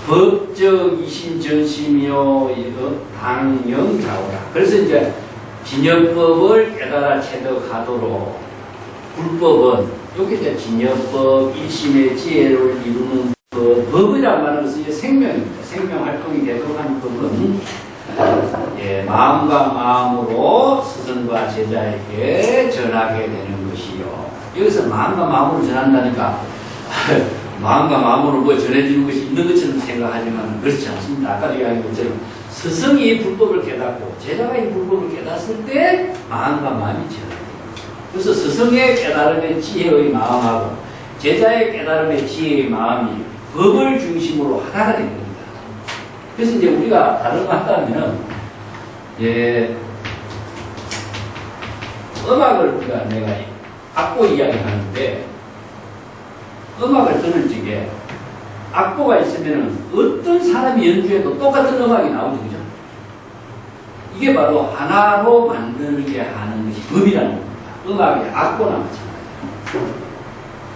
S1: 법적 이심전심이요 당영자오라. 그래서 이제 진여법을 깨달아 체득하도록 불법은 여기 이제 진여법 일심의 지혜를 이루는 법이라고 말하는 것은 이제 생명입니다. 생명 활동이 되도록 하는 법은 마음과 마음으로 스승과 제자에게 전하게 되는 것이요. 여기서 마음과 마음으로 전한다니까 마음과 마음으로 뭐 전해주는 것이 있는 것처럼 생각하지만 그렇지 않습니다. 아까 이야기한 것처럼 스승이 불법을 깨닫고 제자가 이 불법을 깨닫을 때 마음과 마음이 전해요. 그래서 스승의 깨달음의 지혜의 마음하고 제자의 깨달음의 지혜의 마음이 법을 중심으로 하나가 된 겁니다. 그래서 이제 우리가 다른 거 한다면은 음악을 우리가 내가 악보 이야기하는데 음악을 들을 적에 악보가 있으면 어떤 사람이 연주해도 똑같은 음악이 나오죠. 그죠? 이게 바로 하나로 만들게 하는 것이 법이라는 겁니다. 음악이 악보나 마찬가지예요.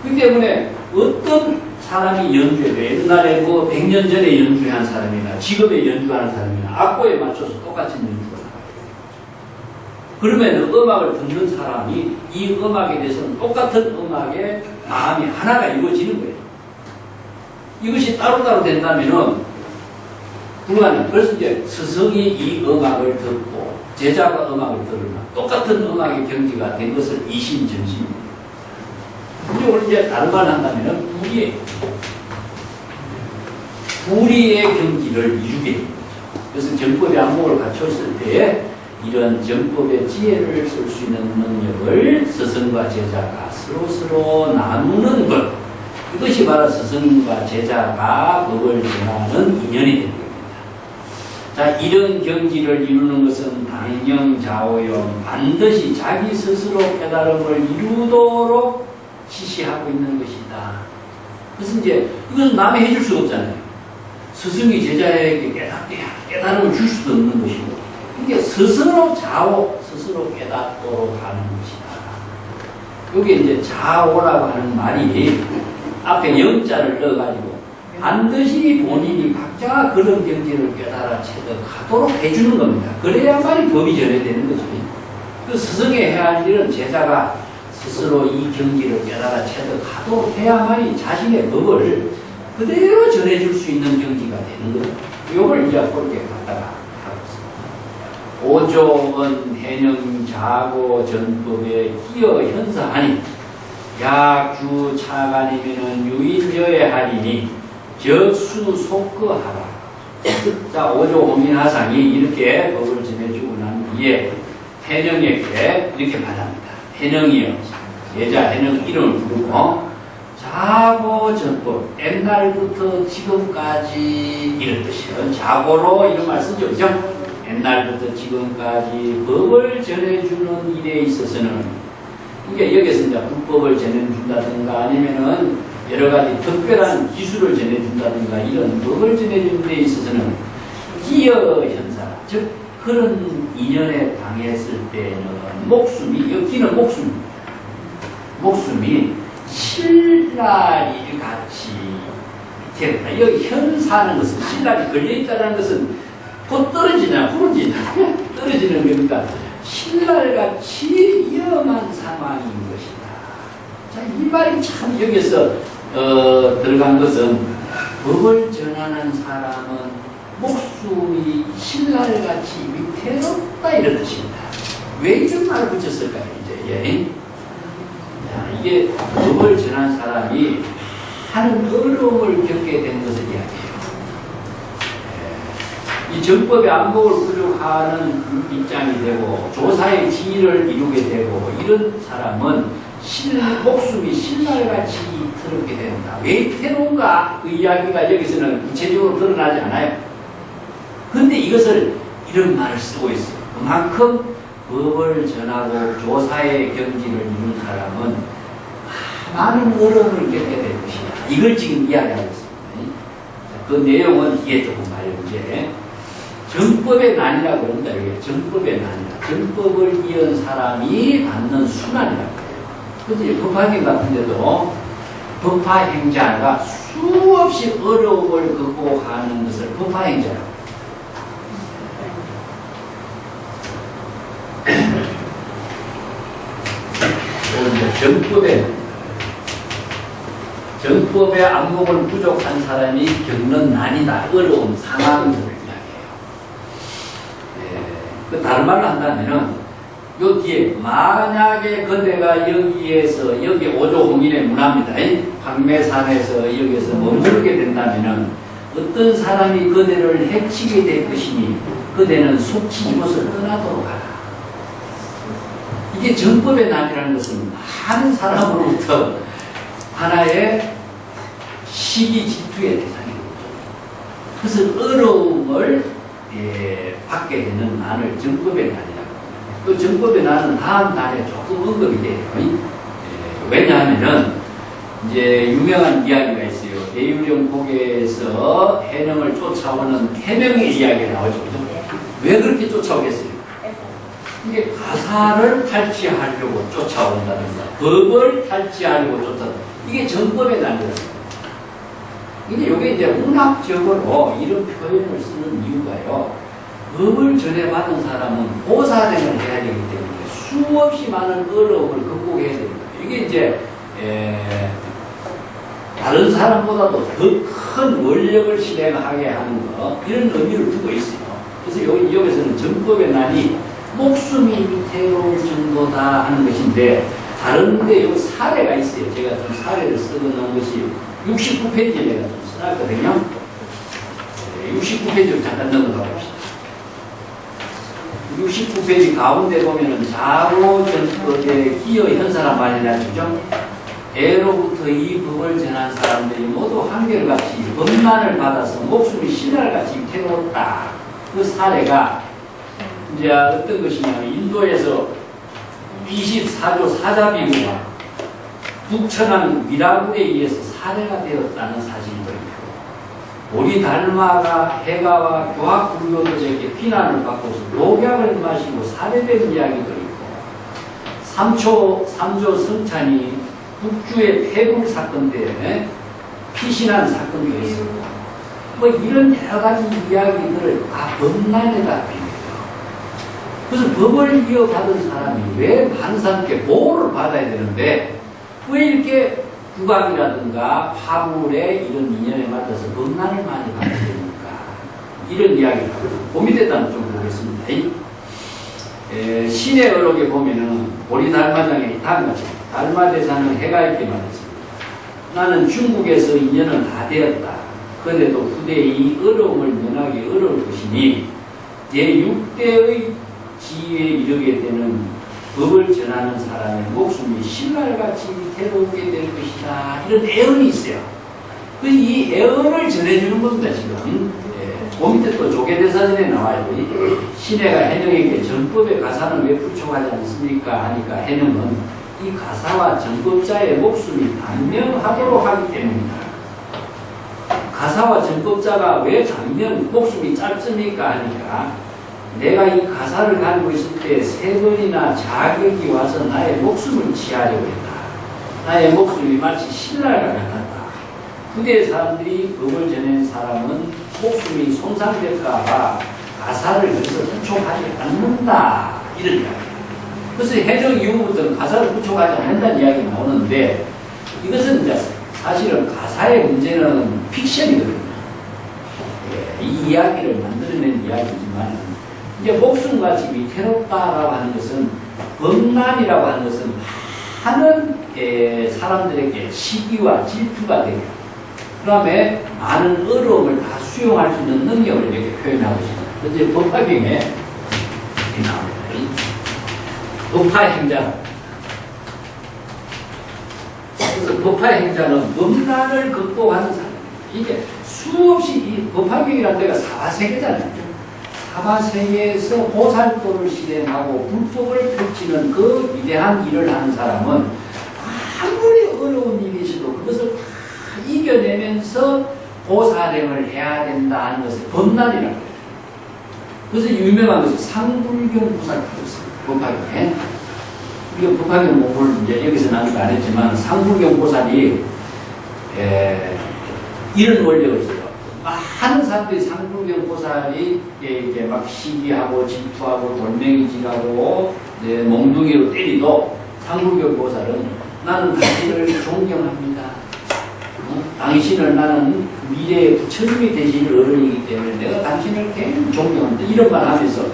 S1: 그렇기 때문에 어떤 사람이 연주해도 옛날에 뭐 100년 전에 연주한 사람이나 지금에 연주하는 사람이나 악보에 맞춰서 똑같은 연주가 나와요. 그러면 음악을 듣는 사람이 이 음악에 대해서는 똑같은 음악에 마음이 하나가 이루어지는 거예요. 이것이 따로따로 된다면은 불가능. 그래서 이제 스승이 이 음악을 듣고 제자가 음악을 들으면 똑같은 음악의 경지가 된 것을 이심전심입니다. 우리 이제 다른 말 한다면은 불의의 경지를 이루게 됩니다. 그래서 정법의 안목을 갖췄을 때에 이런 정법의 지혜를 쓸 수 있는 능력을 스승과 제자가 서로 나누는 것. 이것이 바로 스승과 제자가 법을 전하는 인연이 되는 겁니다. 자, 이런 경지를 이루는 것은 당영자오영 반드시 자기 스스로 깨달음을 이루도록 지시하고 있는 것이다. 그래서 이제 이것은 남이 해줄 수가 없잖아요. 스승이 제자에게 깨달음을 줄 수도 없는 것이고 이게 스스로 자오, 스스로 깨닫도록 하는 것이다. 이게 이제 자오라고 하는 말이 앞에 영자를 넣어가지고 반드시 본인이 각자가 그런 경지를 깨달아 체득하도록 해주는 겁니다. 그래야만이 법이 전해되는 거죠. 그 스승이 해야 할 일은 제자가 스스로 이 경지를 깨달아 체득하도록 해야만이 자신의 법을 그대로 전해줄 수 있는 경지가 되는 거죠. 이걸 이제 그렇게 갖다가 하고 있습니다. 오조은 해령 자고 전법에 끼어 현사하니 약주 차간이면은 유인여에 하리니 적수 속거하라. 자, 오조 홍인하상이 이렇게 법을 전해주고 난 뒤에 해령에게 이렇게 말합니다. 해령이요. 예자 해령 이름을 부르고 자고 전법 옛날부터 지금까지 이런 뜻이요. 자고로 이런 말 쓰죠. 그죠? 옛날부터 지금까지 법을 전해주는 일에 있어서는 이게 여기서 이제 불법을 전해준다든가 아니면은 여러 가지 특별한 기술을 전해준다든가 이런 법을 전해주는 데 있어서는 기여 현사, 즉 그런 인연에 당했을 때는 목숨이, 여기는 목숨입니다. 목숨이 신랄이 같이 된다. 여기 현사는 것은 신랄이 걸려있다는 것은 곧 떨어지냐 부러지냐 떨어지는 겁니다. 신랄같이 위험한 상황인 것이다. 자, 이 말이 참 여기서 들어간 것은 법을 전하는 사람은 목숨이 신랄같이 위태롭다 이런 뜻입니다. 왜 이런 말을 붙였을까요? 이제 예. 자, 이게 법을 전한 사람이 하는 어려움을 겪게 된 것을 이야기해요. 이 정법의 안목을 부족하는 입장이 되고 조사의 지위를 이루게 되고 이런 사람은 목숨이 신랄같이 더럽게 된다. 왜 태로운가? 그 이야기가 여기서는 구체적으로 드러나지 않아요. 그런데 이것을 이런 말을 쓰고 있어요. 그만큼 법을 전하고 조사의 경지를 이룬 사람은 많은 어려움을 겪게 될 것이다. 이걸 지금 이야기하고 있습니다. 그 내용은 뒤에 조금 봐요. 이제 정법의 난이라고 그런다. 이게 정법의 난이다. 정법을 이은 사람이 받는 순환이라고 해요. 그런데 법화경 같은 데도 법화행자가 수없이 어려움을 극복하는 것을 법화행자라고 해요. 정법의 안목을 부족한 사람이 겪는 난이다. 어려움, 상황들을 그 다른 말로 한다면은 요 뒤에 만약에 그대가 여기에서 여기 오조홍인의 문화입니다. 황매산에서 여기에서 머무르게 된다면은 어떤 사람이 그대를 해치게 될 것이니 그대는 속히 이곳을 떠나도록 하라. 이게 정법의 난이라는 것은 많은 사람으로부터 하나의 시기 질투의 대상이거든요. 그래서 어려움을 받게 되는 난을 정법의 난이라고 합니다. 그 정법의 난은 다음 난에 조금 언급이 돼요. 왜냐하면은 이제 유명한 이야기가 있어요. 대유령곡에서 해능을 쫓아오는 해명의 이야기가 나오죠. 왜 그렇게 쫓아오겠어요? 이게 가사를 탈취하려고 쫓아온다는 것, 법을 탈취하려고 쫓아온다. 이게 정법의 난이라는 이게 이제 문학적으로 이런 표현을 쓰는 이유가요. 법을 전해받은 사람은 보살행을 해야 되기 때문에 수없이 많은 어려움을 극복해야 됩니다. 이게 이제 다른 사람보다도 더 큰 원력을 실행하게 하는 거 이런 의미를 두고 있어요. 그래서 여기서는 정법의 난이 목숨이 위태로울 정도다 하는 것인데 다른데 요 사례가 있어요. 제가 좀 사례를 써놓은 것이 69페이지에 내가 좀 써놨거든요. 69페이지로 잠깐 넘어가 봅시다. 69페이지 가운데 보면은 자로 전법에 기여 현사란 말이 나죠. 애로부터 이 법을 전한 사람들이 모두 한결같이 법난을 받아서 목숨이 신랄같이 태웠다. 그 사례가 이제 어떤 것이냐면 인도에서 24조 사자비구가 북천한 미라굴에 의해서 살해가 되었다는 사실도 있고 우리 달마가 해가와 교학불교들에게 비난을 받고서 녹약을 마시고 살해된 이야기도 있고 삼조 성찬이 북주의 폐국 사건 때문에 피신한 사건도 있었고 뭐 이런 여러 가지 이야기들을 다 법난에다 빕니다. 그래서 법을 이어받은 사람이 왜 많은 사람께 보호를 받아야 되는데 왜 이렇게 국악이라든가 화불의 이런 인연에 맞아서 법난을 많이 받게 됩니까? 이런 이야기를 그 밑에 좀 보겠습니다. 신의 어록에 보면은 우리 달마장에 다음같이 달마대사는 해가 있게 말했습니다. 나는 중국에서 인연은 다 되었다. 그래도 후대에 이 어려움을 면하기 어려울 것이니 제6대의 지위에 이르게 되는 법을 전하는 사람의 목숨이 신랄같이 태롭게 될 것이다. 이런 애언이 있어요. 이 애언을 전해주는 겁니다, 지금. 그 밑에 또 조계대사전에 나와요. 신해가 해능에게 전법의 가사는 왜 부촉하지 않습니까? 하니까 해능은 이 가사와 전법자의 목숨이 단명하도록 하기 때문이다. 가사와 전법자가 왜 목숨이 짧습니까? 하니까 내가 이 가사를 가지고 있을 때 세 번이나 자격이 와서 나의 목숨을 취하려고 했다. 나의 목숨이 마치 신랄과 같았다. 후대 사람들이 법을 전한 사람은 목숨이 손상될까봐 가사를 여기서 부촉하지 않는다. 이런 이야기. 그래서 해적 이후부터는 가사를 부촉하지 않는다는 이야기가 나오는데 이것은 이제 사실은 가사의 문제는 픽션이거든요. 예, 이 이야기를 만들어낸 이야기지만 이제 목숨같이 위태롭다라고 하는 것은 범난이라고 하는 것은 많은 사람들에게 시기와 질투가 되고 그 다음에 많은 어려움을 다 수용할 수 있는 능력을 이렇게 표현하고 있습니다. 그래서 법화경에 이렇게 나옵니다. 법화행자. 그래서 법화행자는 범난을 극복하는 사람. 이게 수없이 이 법화경이라는 데가 사바세계잖아요. 사바세계에서 보살도를 실행하고 불법을 펼치는 그 위대한 일을 하는 사람은 아무리 어려운 일이 있어도 그것을 다 이겨내면서 보살행을 해야 된다 하는 것을 범난이라고 해요. 그래서 유명한 것이 상불경 보살도가 있습니다. 법화경에. 우리가 법화경 공부를 이제 여기서 나는 안 했지만 상불경 보살이 이런 원리가 있어요. 많은 사람들이 상불경 보살이 이제 막 시기하고 질투하고 돌멩이질하고 몽둥이로 때리도 상불경 보살은 나는 당신을 존경합니다. 당신을 나는 미래의 부처님이 되실 어른이기 때문에 내가 당신을 굉장히 존경합니다. 이런 말 하면서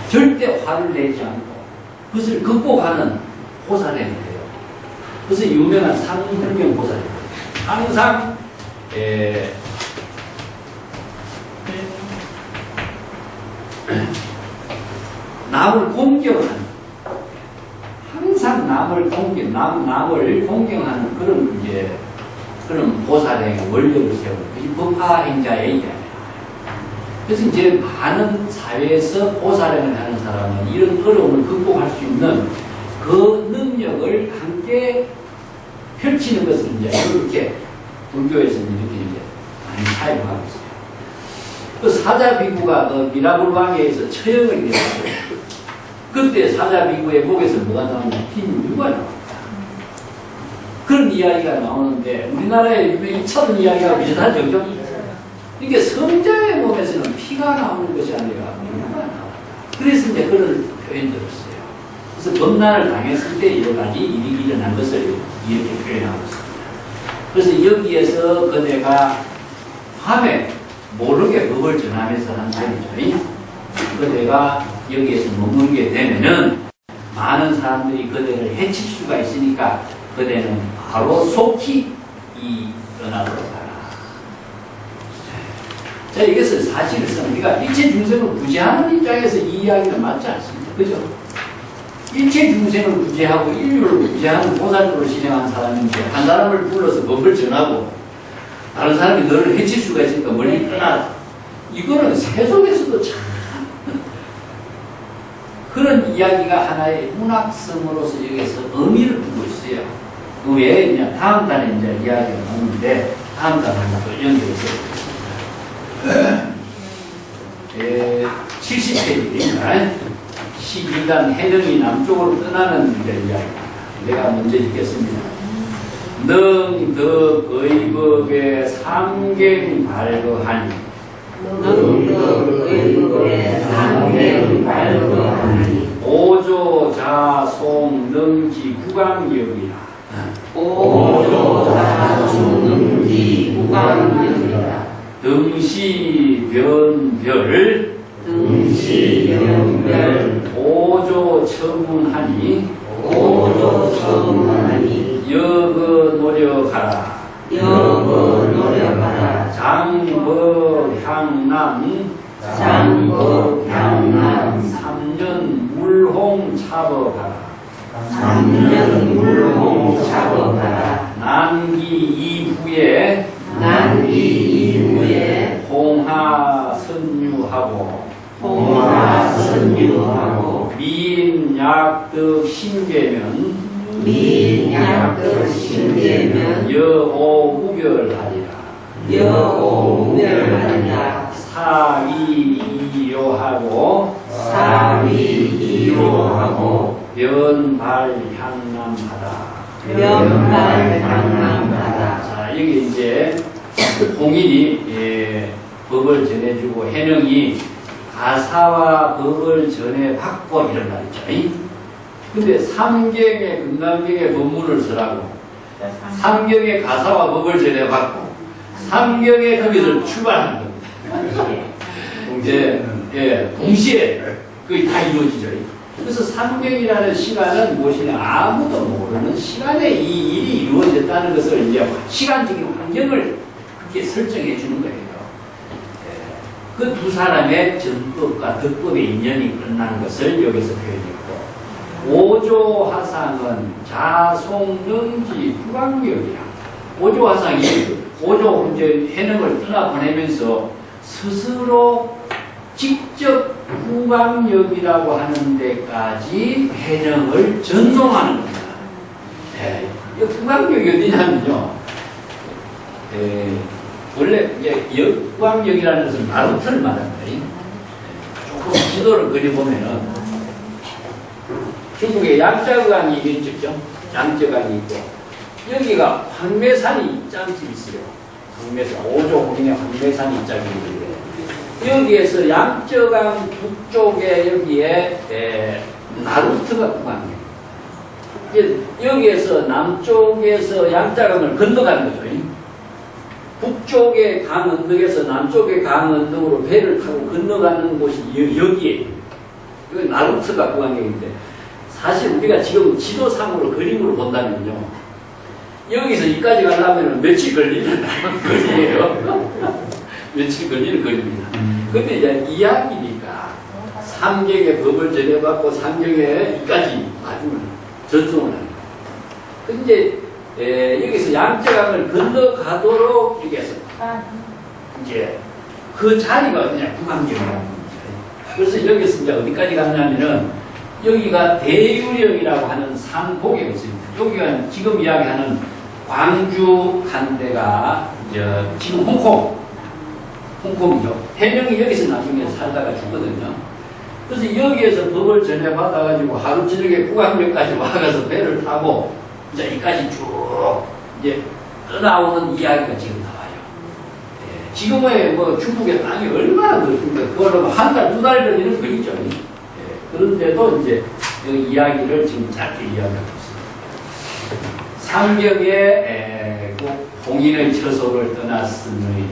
S1: 절대 화를 내지 않고 그것을 극복하는 보살행을 해요. 그래서 유명한 상불경 보살입니다. 항상 남을 공경하는, 항상 남을 공경하는 그런 보살행의 원력을 세우는 것이 법화행자의 얘기예요. 그래서 이제 많은 사회에서 보살행을 하는 사람은 이런 어려움을 극복할 수 있는 그 능력을 함께 펼치는 것을 이제 이렇게 불교에서는 이렇게 이제 많이 사용하고 있어요. 그 사자비구가 그 미라불왕에서 처형을 했어요. 그때 사자비구의 목에서 뭐가 나오냐? 흰 유가 나옵니다. 그런 이야기가 나오는데 우리나라의 이처럼 이야기가 비슷하죠. 이게 성자의 몸에서는 피가 나오는 것이 아니라 유가 나온다. 그래서 이제 그런 표현들을 써요. 그래서 범난을 당했을 때 여러 가지 일이 일어난 것을 이렇게 표현하고 있습니다. 그래서 여기에서 그대가 밤에 모르게 법을 전하면서 한 말이죠. 그대가 여기에서 머물게 되면은 많은 사람들이 그대를 해칠 수가 있으니까 그대는 바로 속히 떠나도록 하라. 자, 이것을 사실상 우리가 일체 중생을 구제하는 입장에서 이 이야기는 맞지 않습니다. 그죠? 일체 중생을 구제하고 인류를 구제하는 보살도를 실행한 사람인데 한 사람을 불러서 법을 전하고 다른 사람이 너를 해칠 수가 있으니까 멀리 떠나라. 이거는 세속에서도 참 그런 이야기가 하나의 문학성으로서 여기서 의미를 두고 있어요. 그 외에 이제 다음 달에 이제 이야기가 나오는데 다음 달에 또 연결해서 보겠습니다. 70페이지입니다. 12단 해령이 남쪽으로 떠나는 이제 이야기입니다. 내가 먼저 읽겠습니다. 능덕 의법의 삼경 발거하니 오조자송 능지 구강력이라 등시변별 오조처문하니 여거 노력하라 장법향남 3년 물홍 차법하라 난기 이후에 홍하선유하고 미인약득 신계면 여오우별하리라 사위이요하고 면발향남하다. 자, 여기 이제 공인이 법을 전해주고 해령이 가사와 법을 전해받고 이런 말이죠. 근데 삼경에 금강경에 법문을 쓰라고 삼경의 가사와 법을 전해받고 삼경의 거기서 출발하는 겁니다. 동시에 그게 다 이루어지죠. 그래서 삼경이라는 시간은 무엇이냐, 아무도 모르는 시간에 이 일이 이루어졌다는 것을 이제 시간적인 환경을 그렇게 설정해 주는 거예요. 그 두 사람의 전법과 덕법의 인연이 끝난 것을 여기서 표현했고, 오조화상은 자송능지 부강력이야. 오조화상이 오조 해능을 떠나보내면서 스스로 직접 후광력이라고 하는 데까지 해능을 전송하는 겁니다. 이 후광력이 어디냐면요, 원래 이제 역광력이라는 것은 나루터를 말합니다. 조금 지도를 그려보면은 중국에 양자강이 있죠. 양자강이 있고 여기가 황매산이 짬집 있어요. 황매산, 오조홍인의 황매산이 짬이 있는데 여기에서 양저강 북쪽에 여기에 나루터가 구간이에요. 여기에서 남쪽에서 양자강을 건너가는 거죠. 북쪽의 강 언덕에서 남쪽의 강 언덕으로 배를 타고 건너가는 곳이 여기에 여기 나루터가 구간인데, 사실 우리가 지금 지도상으로 그림으로 본다면요, 여기서 여기까지 가려면 며칠 걸리는 거리예요. 며칠 걸리는 거리입니다. 근데 이제 이야기니까 삼경의 법을 전해받고 삼경에 이까지 마지막 전송을 합니다. 근데 여기서 양자강을 건너가도록 이렇게 해서 이제 그 자리가 어디냐, 구강경이라고. 그래서 여기서 이제 어디까지 갔냐면은 여기가 대유령이라고 하는 산폭에 있습니다. 여기가 지금 이야기하는 광주 간데가 지금 홍콩이죠. 해명이 여기서 나중에 살다가 죽거든요. 그래서 여기에서 법을 전해받아가지고 하루 저녁에 구강역까지 와가서 배를 타고 이제 여기까지 쭉 이제 떠나오는 이야기가 지금 나와요. 지금의 뭐 중국의 땅이 얼마나 넓습니까? 그걸로 한 달, 두 달 걸리는 거리죠. 그런데도 이제 그 이야기를 지금 짧게 이야기하고 있습니다. 삼경의 홍인의 처소를 떠났으니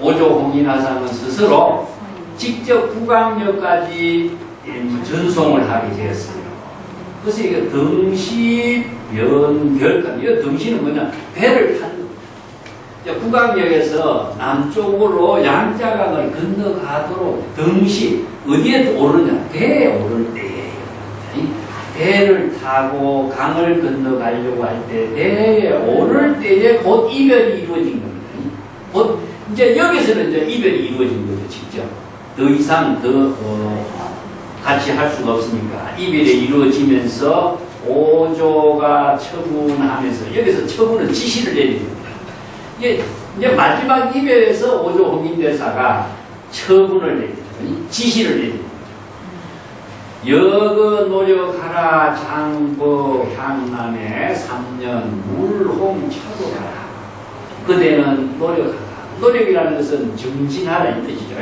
S1: 오조홍인화상은 스스로 직접 구강역까지 전송을 하게 되었어요. 그래서 이거 덩시변별감, 이거 덩시는 뭐냐, 배를 탄 겁니다. 구강역에서 남쪽으로 양자강을 건너가도록 덩시, 어디에 오르냐, 배에 오를 때예요. 배를 타고 강을 건너가려고 할 때, 배에 오를 때에 곧 이별이 이루어진 겁니다. 곧 이제 여기서는 이제 이별이 이루어진 거죠, 직접. 더 이상 같이 할 수가 없으니까 이별이 이루어지면서 오조가 처분하면서, 여기서 처분은 지시를 내리는 겁니다. 이제 마지막 이별에서 오조 홍인대사가 처분을 내리는 거예요. 지시를 내리는 거예요. 여거 노력하라 장거 향남에 3년 물홍 차도하라. 그대는 노력하라. 노력이라는 것은 정진하라 이 뜻이죠.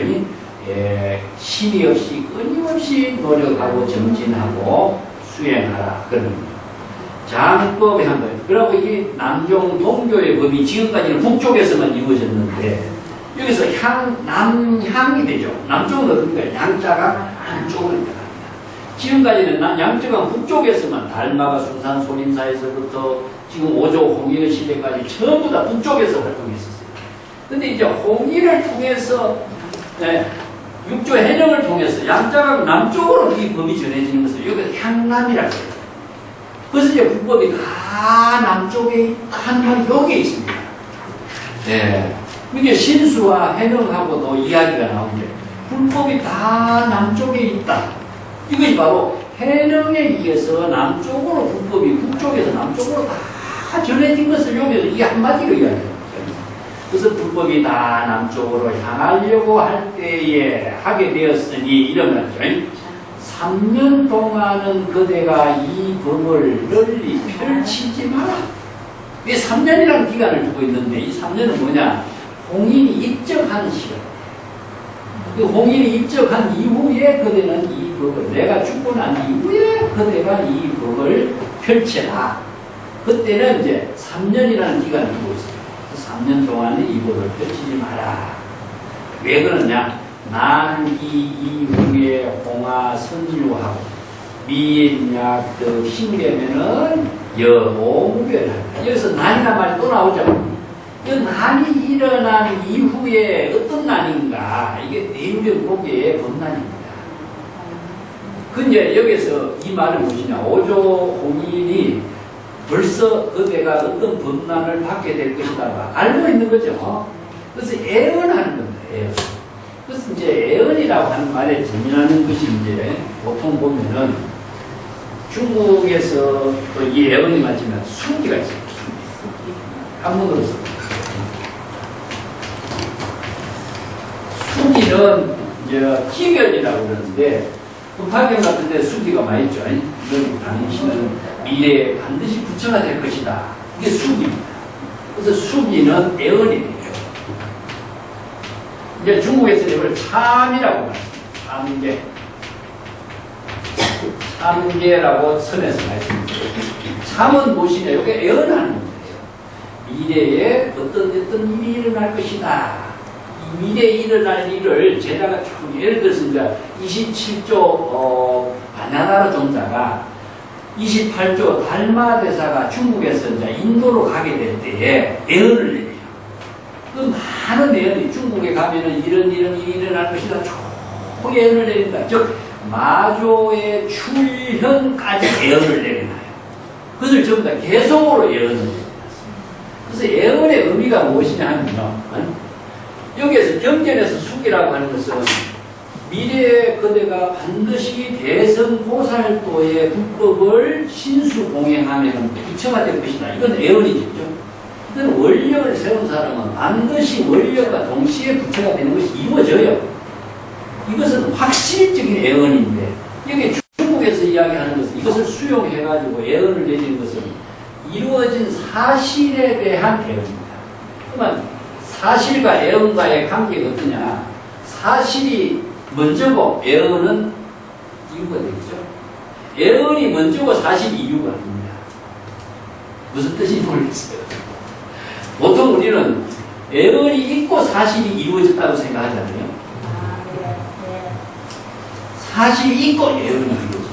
S1: 쉼이 없이 끊임없이 노력하고 정진하고 수행하라 그런 겁니다. 장법의 한 거예요. 그리고 이 남종 동교의 법이 지금까지는 북쪽에서만 이루어졌는데 여기서 남향이 되죠. 남쪽은 어딘가 양자가 남쪽으로 들어갑니다. 지금까지는 양자가 북쪽에서만 달마가 순산 소림사에서부터 지금 오조 홍인의 시대까지 전부 다 북쪽에서 활동했었어요. 근데 이제 홍인을 통해서 육조 해령을 통해서 양자강 남쪽으로 이 법이 전해지는 것을 여기 향남이라고 해요. 그래서 이제 불법이 다 남쪽에 있다 하는 말이 여기에 있습니다. 이게 신수와 해령하고도 이야기가 나오는데 불법이 다 남쪽에 있다. 이것이 바로 해령에 의해서 남쪽으로 불법이 북쪽에서 남쪽으로 다 전해진 것을 여기서 이 한마디로 이야기해요. 그래서 불법이 다 남쪽으로 향하려고 할 때에 하게 되었으니 이런 거죠. 3년 동안은 그대가 이 법을 널리 펼치지 마라. 이 3년이라는 기간을 두고 있는데 이 3년은 뭐냐? 홍인이 입적한 시간. 그 홍인이 입적한 이후에 그대는 이 법을, 내가 죽고 난 이후에 그대가 이 법을 펼쳐라. 그때는 이제 3년이라는 기간을 두고 있어요. 그 3년 동안에 이보를 펼치지 마라. 왜 그러냐? 난기 이후에 홍화 선유하고 미인약득 신되면은 여오무별한다. 여기서 난이란 말이 또 나오죠. 이 난이 일어난 이후에 어떤 난인가? 이게 내유력복의 법난입니다. 근데 여기서 이 말은 무엇이냐? 오조홍인이 벌써 그대가 어떤 법난을 받게 될 것이다. 알고 있는 거죠. 그래서 애언하는 겁니다. 애언. 그래서 이제 애언이라고 하는 말에 재미나는 것이 이제 보통 보면은 중국에서 이 애언이 맞지만 수기가 있어요. 한번 들었어요. 수기는 이제 기별이라고 그러는데 화경 같은 데 수기가 많이 있죠. 이건 당신은 미래에 반드시 부처가 될 것이다. 이게 수기입니다. 그래서 수기는 애언이에요. 이제 중국에서 이걸 참이라고 말합니다. 참계. 참계라고 선에서 말씀드립니다. 참은 무엇이냐? 이게 애언하는 겁니다. 미래에 어떤 일이 일어날 것이다. 이 미래에 일어날 일을 제자가 쭉 예를 들어서 이제 27조 바나나라 종자가 28조 달마대사가 중국에서 이제 인도로 가게 될 때에 애언을 내요. 그 많은 애언이 중국에 가면은 이런 일이 일어날 것이다. 쭉 애언을 내린다. 즉 마조의 출현까지 애언을 내려놔요. 그것을 전부 다 개성으로 애언을 내립니다. 그래서 애언의 의미가 무엇이냐 하면요. 여기에서 경전에서 숙이라고 하는 것은 미래의 그대가 반드시 대성보살도의 불법을 신수공행하면 부처가 될 것이다. 이건 애언이죠. 이건 원력을 세운 사람은 반드시 원력과 동시에 부처가 되는 것이 이루어져요. 이것은 확실적인 애언인데 여기 중국에서 이야기하는 것은 이것을 수용해가지고 애언을 내리는 것은 이루어진 사실에 대한 애언입니다. 그러면 사실과 애언과의 관계가 어떠냐? 사실이 먼저고 애언은 이유가 되겠죠. 애언이 먼저고 사실이 이유가 아닙니다. 무슨 뜻인지 모르겠어요. 보통 우리는 애언이 있고 사실이 이루어졌다고 생각하잖아요. 사실이 있고 애언이 이루어집니다.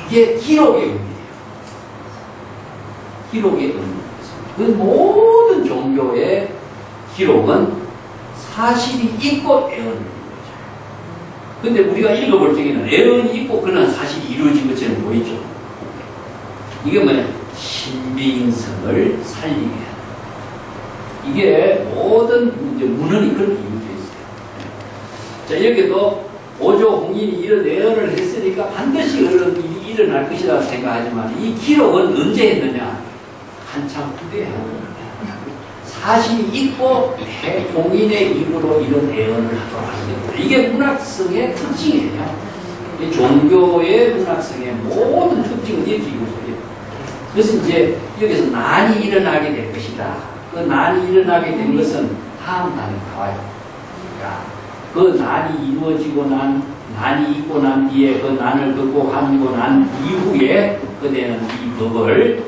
S1: 이게 기록의 의미예요. 기록의 의미입니다. 그 모든 종교의 기록은 사실이 있고 애언이 있는 거죠. 근데 우리가 읽어볼 적에는 애언이 있고 그러나 사실이 이루어진 것처럼 보이죠. 이게 뭐냐? 신빙성을 살리게 해야 돼. 이게 모든 이제 문헌이 그렇게 이루어져 있어요. 자, 여기도 오조홍인이 이런 애언을 했으니까 반드시 이런 일이 일어날 것이라고 생각하지만 이 기록은 언제 했느냐? 한참 후대에 하는 겁니다. 사실이 있고 공인의 입으로 이런 애언을 하도록 하는 겁니다. 이게 문학성의 특징이에요. 종교의 문학성의 모든 특징은 이렇게 이루어져요. 그래서 이제 여기서 난이 일어나게 될 것이다. 그 난이 일어나게 된 것은 다음 난이 나와요. 그러니까 그 난이 이루어지고 난이 있고 난 뒤에 그 난을 극복하고 난 이후에 그대는 이 법을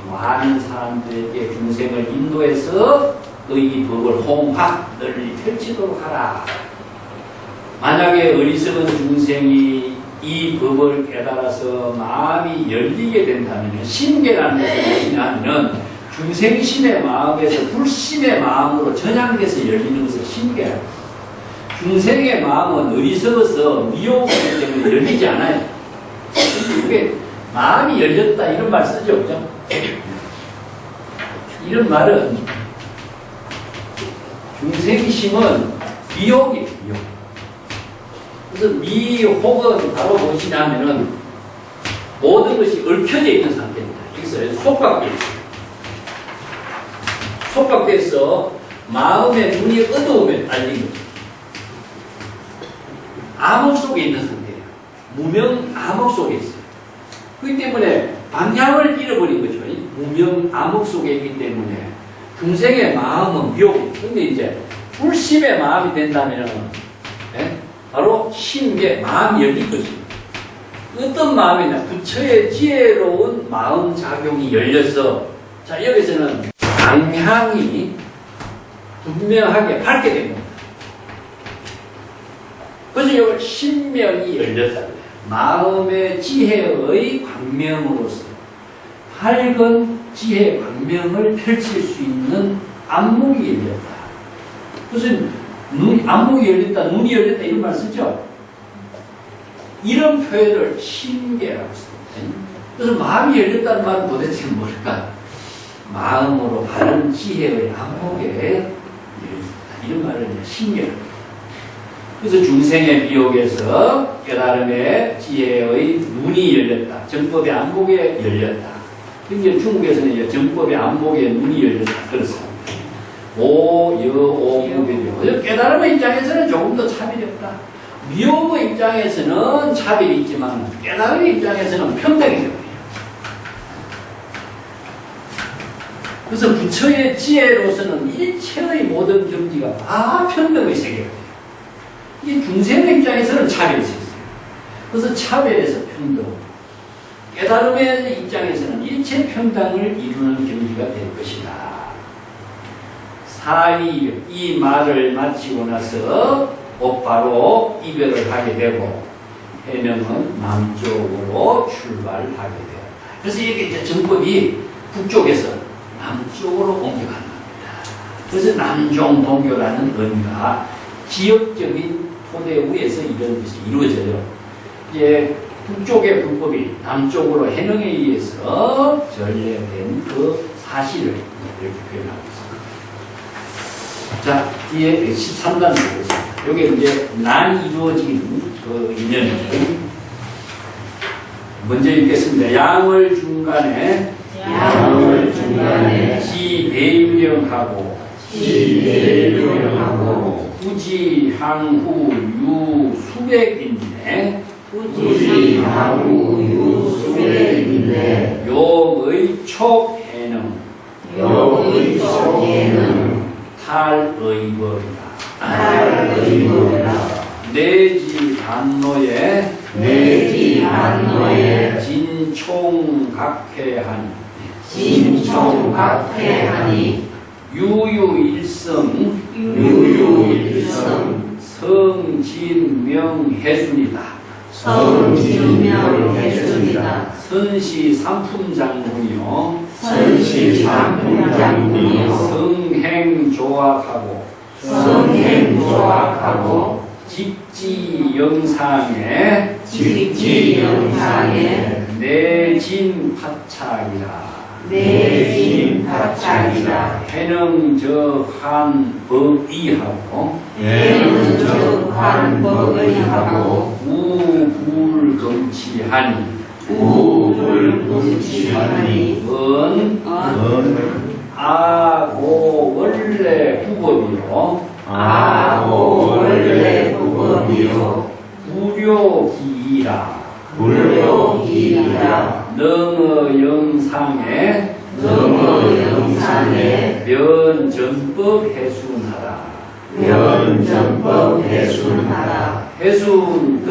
S1: 많은 사람들에게 중생을 인도해서 이 법을 홍학 널리 펼치도록 하라. 만약에 어리석은 중생이 이 법을 깨달아서 마음이 열리게 된다면 심계라는 것은 무엇이냐 하면 중생심의 마음에서 불심의 마음으로 전향돼서 열리는 것을 심계라고. 중생의 마음은 어리석어서 미혹이기 때문에 열리지 않아요. 이게 마음이 열렸다 이런 말 쓰죠, 그죠? 이런 말은 중생심은 미혹이에요, 미혹. 그래서 미혹은 바로 무엇이냐면은 모든 것이 얽혀져 있는 상태입니다. 여기서 속박되어 있어요. 속박돼서 마음의 눈이 어두움에 딸린 거죠. 암흑 속에 있는 상태예요. 무명 암흑 속에 있어요. 그렇기 때문에 방향을 잃어버린 거죠. 무명 암흑 속에 있기 때문에 중생의 마음은 미혹이에요. 근데 이제 불심의 마음이 된다면 바로 심계 마음이 열릴 것입니다. 어떤 마음이냐? 부처의 지혜로운 마음 작용이 열려서 자, 여기서는 방향이 분명하게 밝게 됩니다. 그래서 이걸 신명이 열렸다. 마음의 지혜의 광명으로서 밝은 지혜의 광명을 펼칠 수 있는 안목이 열렸다. 무슨 안목이 열렸다, 눈이 열렸다 이런 말 쓰죠? 이런 표현을 신계라고 씁니다. 그래서 마음이 열렸다는 말은 도대체 뭘까? 마음으로 바른 지혜의 안목에 열렸다. 이런 말을 신계라고. 그래서 중생의 비옥에서 깨달음의 지혜의 눈이 열렸다. 정법의 안목에 열렸다. 이제 중국에서는 이제 정법의 안목에 눈이 열렸다. 그렇습니다. 오, 여, 오, 무별이요. 깨달음의 입장에서는 조금 더 차별이 없다. 미혹의 입장에서는 차별이 있지만 깨달음의 입장에서는 평등이 됩니다. 그래서 부처의 지혜로서는 일체의 모든 경지가 다 평등의 세계가 돼요. 이 중생의 입장에서는 차별이 있어요. 그래서 차별에서 평등. 깨달음의 입장에서는 일체 평등을 이루는 경지가 될 것이다. 사이 이 말을 마치고 나서 곧바로 이별을 하게 되고 해명은 남쪽으로 출발하게 되었다. 그래서 이게 이제 정법이 북쪽에서 남쪽으로 옮겨가는 겁니다. 그래서 남종동교라는 의미가 지역적인 토대 위에서 이런 것이 이루어져요. 이제 북쪽의 불법이 남쪽으로 해명에 의해서 전래된 그 사실을 이렇게 표현하고 있습니다. 자, 뒤에 13단 보겠습니다. 여기 이제 난 이루어진 그 인연이죠. 먼저 읽겠습니다. 양을 중간에 지배유령하고 후지항후 유수백인데 욕의 촉해능 탈의법이다. 내지 반노에 진총각해하니 유유일성 성진명해순이다. 선시 삼품장군이요 성행조악하고 집지영상에 내진파착이라 해능적한 법의하고 우불검치하니 아고 원래 후법이요 불효기이라 능의 영상에 면전법 해순하라. 해순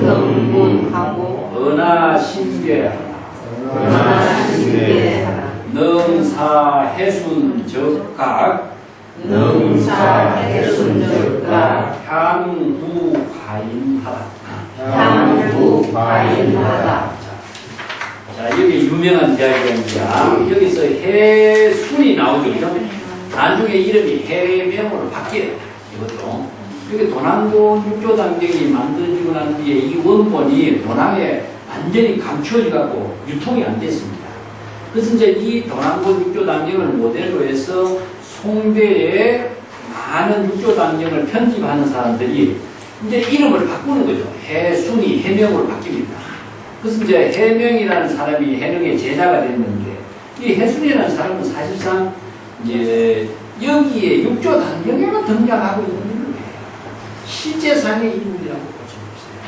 S1: 등문하고 은하신계하라. 능사 해순 적각 향후 과인하다. 자, 여기 유명한 이야기입니다. 여기서 해순이 나오죠. 나중에 이름이 해명으로 바뀌어요. 이것도. 여기 도난본 육조단경이 만들어지고 난 뒤에 이 원본이 도난에 완전히 감추어져갖고 유통이 안 됐습니다. 그래서 이제 이 도난본 육조단경을 모델로 해서 송대에 많은 육조단경을 편집하는 사람들이 이제 이름을 바꾸는 거죠. 해순이 해명으로 바뀝니다. 그래서 이제 해명이라는 사람이 해명의 제자가 됐는데 이 해순이라는 사람은 사실상 이제 여기에 육조단경에만 등장하고 있는 인물이에요. 실제상의 인물이라고 볼 수 없어요.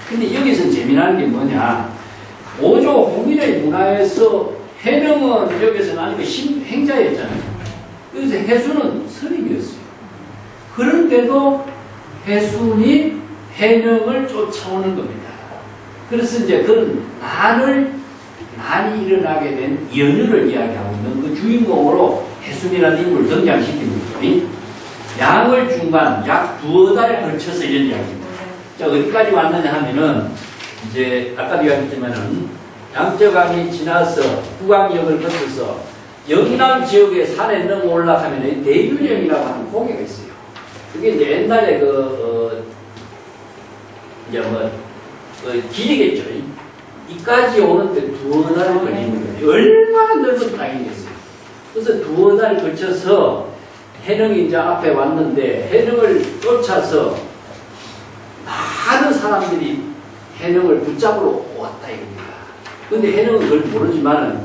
S1: 근데 여기서 재미난 게 뭐냐? 오조 홍인의 문화에서 해명은 여기서 아니고 행자였잖아요. 그래서 해순은 스님이었어요. 그런데도 해순이 해명을 쫓아오는 겁니다. 그래서 이제 그런 난을 많이 일어나게 된 연유를 이야기하고 있는 그 주인공으로 해순이라는 인물을 등장시키는 거죠. 양을 중간 약 두어 달에 걸쳐서 이런 이야기입니다. 자, 어디까지 왔느냐 하면은, 이제, 아까도 이야기했지만은, 양저강이 지나서 구강역을 거쳐서 영남 지역의 산에 넘어 올라가면 대유령이라고 하는 고개가 있어요. 그게 이제 옛날에 이제 길이겠죠. 이까지 오는데 두어 달 걸리는 거예요. 얼마나 넓은 땅이겠어요. 그래서 두어 달 걸쳐서 해령이 이제 앞에 왔는데 해령을 쫓아서 많은 사람들이 해령을 붙잡으러 왔다 이겁니다. 근데 해령은 그걸 모르지만은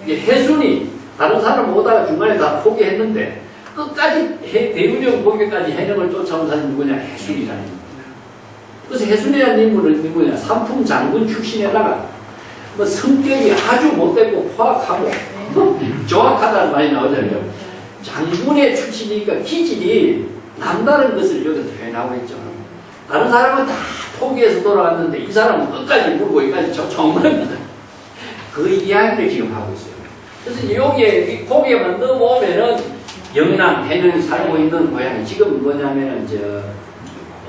S1: 해순이 다른 사람 오다가 중간에 다 포기했는데 끝까지 대유령 고개까지 해령을 쫓아온 사람이 누구냐? 해순이라는 겁니다. 그래서 해순이라는 인물은 누구냐? 삼품 장군 출신에다가 뭐 성격이 아주 못되고 포악하고 조악하다는 말이 나오잖아요. 장군의 출신이니까 기질이 남다른 것을 여기서 표현하고 있죠. 다른 사람은 다 포기해서 돌아갔는데 이 사람은 끝까지 물고 여기까지 정말입니다. 그 이야기를 지금 하고 있어요. 그래서 여기에 고개만 넘어오면은 영남 해령이 살고 있는 고향이 지금 뭐냐면은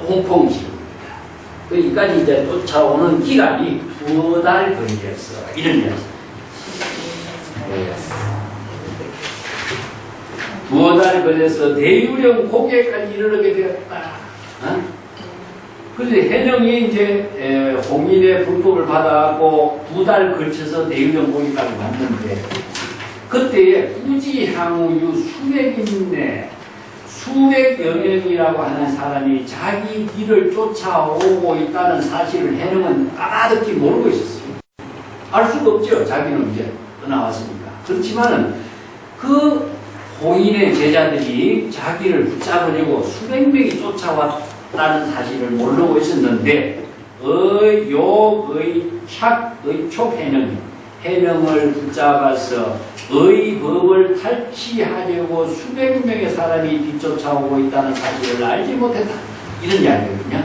S1: 홍콩지구입니다. 거기까지 이제 쫓아오는 기간이 두어 달 걸렸어. 이런 이야기. 두어 달 걸려서 대유령 고개까지 이르게 되었다. 그런데 해령이 이제 홍인의 불법을 받아갖고 두 달 걸쳐서 대유령 고개까지 왔는데 그때에 후지향우유 수백인내 수백여 명이라고 하는 사람이 자기 뒤를 쫓아오고 있다는 사실을 해령은 까마득히 모르고 있었어요. 알 수가 없죠. 자기는 이제 떠나왔으니까. 그렇지만은 그 홍인의 제자들이 자기를 붙잡으려고 수백 명이 쫓아왔다는 사실을 모르고 있었는데 해령을 붙잡아서 의법을 탈취하려고 수백 명의 사람이 뒤쫓아오고 있다는 사실을 알지 못했다. 이런 이야기거든요.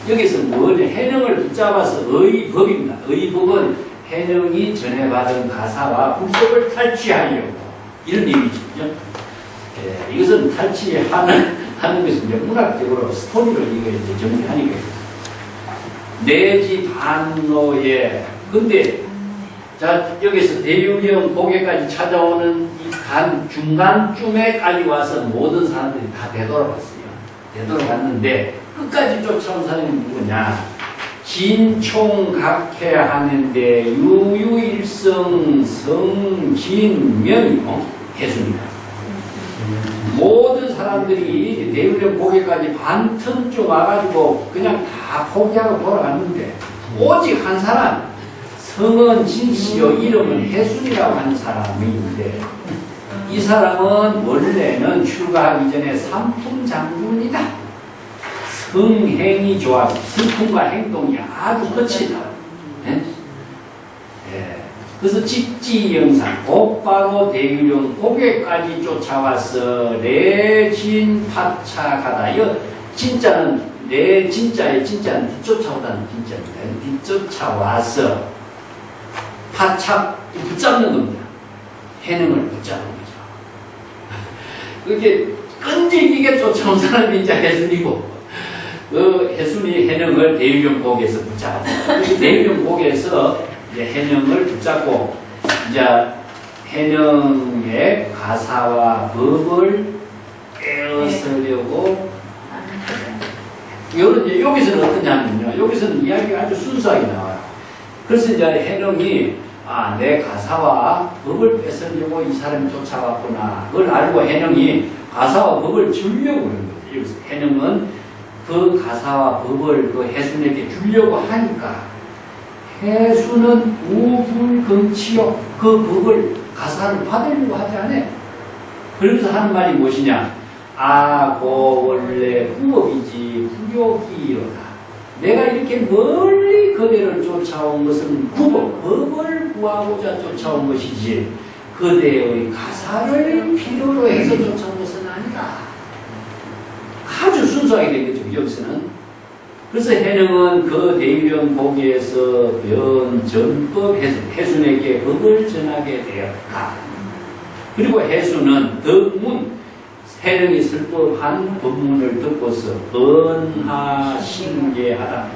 S1: 여기서 뭐냐? 해령을 붙잡아서 의법입니다. 의법은 해령이 전해받은 가사와 불법을 탈취하려고 이런 의미죠. 이것은 탈취하는 것은 이제 문학적으로 스토리를 이게 이제 정리하니까 내지 반노에 근데 자 여기서 대유령 고개까지 찾아오는 이 중간쯤에까지 와서 모든 사람들이 다 되돌아갔어요. 되돌아갔는데 끝까지 쫓아온 사람이 누구냐? 진총각해하는데 유유일성 성진명이 해수입니다. 모든 사람들이 대유령 고개까지 반틈쯤 와가지고 그냥 다 포기하고 돌아갔는데 오직 한 사람 성은 진씨요 이름은 해순이라고 하는 사람이 있는데 이 사람은 원래는 출가하기 전에 삼품 장군이다. 성행이 좋아 성품과 행동이 아주 거치다. 네? 네. 그래서 직지영상 곧바로 대유령 고개까지 쫓아와서 내진파차가다. 이거 진짜는 진짜는 뒤쫓아오다는 진짜입니다. 뒤쫓아와서 붙잡는 겁니다. 해능을 붙잡는 거죠. 그게 끈질기게 쫓아온 사람이 이제 해순이고 그 해순이 해능을 대유령 고개에서 붙잡았죠. 대유령 고개에서 이제 해능을 붙잡고 이제 해능의 가사와 법을 깨어서려고 여기서는 어떠냐면요. 여기서는 이야기가 아주 순수하게 나와요. 그래서 이제 해령이 내 가사와 법을 뺏으려고 이 사람이 쫓아왔구나. 그걸 알고 해령이 가사와 법을 주려고 그런 거죠. 여기서 해령은 그 가사와 법을 그 해순에게 주려고 하니까 해순은 우불금치요. 그 법을 가사를 받으려고 하지 않아요. 그러면서 하는 말이 무엇이냐? 고 원래 후업이지 후욕이로다. 내가 이렇게 멀리 그대를 쫓아온 것은 법을 구하고자 쫓아온 것이지 그대의 가사를 필요로 해서 쫓아온 것은 아니다. 아주 순수하게 된 거죠. 여기서는 그래서 해능은 그 대유령 보기에서 변전법 해순에게 법을 전하게 되었다. 그리고 해순은 덕문, 해능이 설법한 법문을 듣고서 언하신계하라.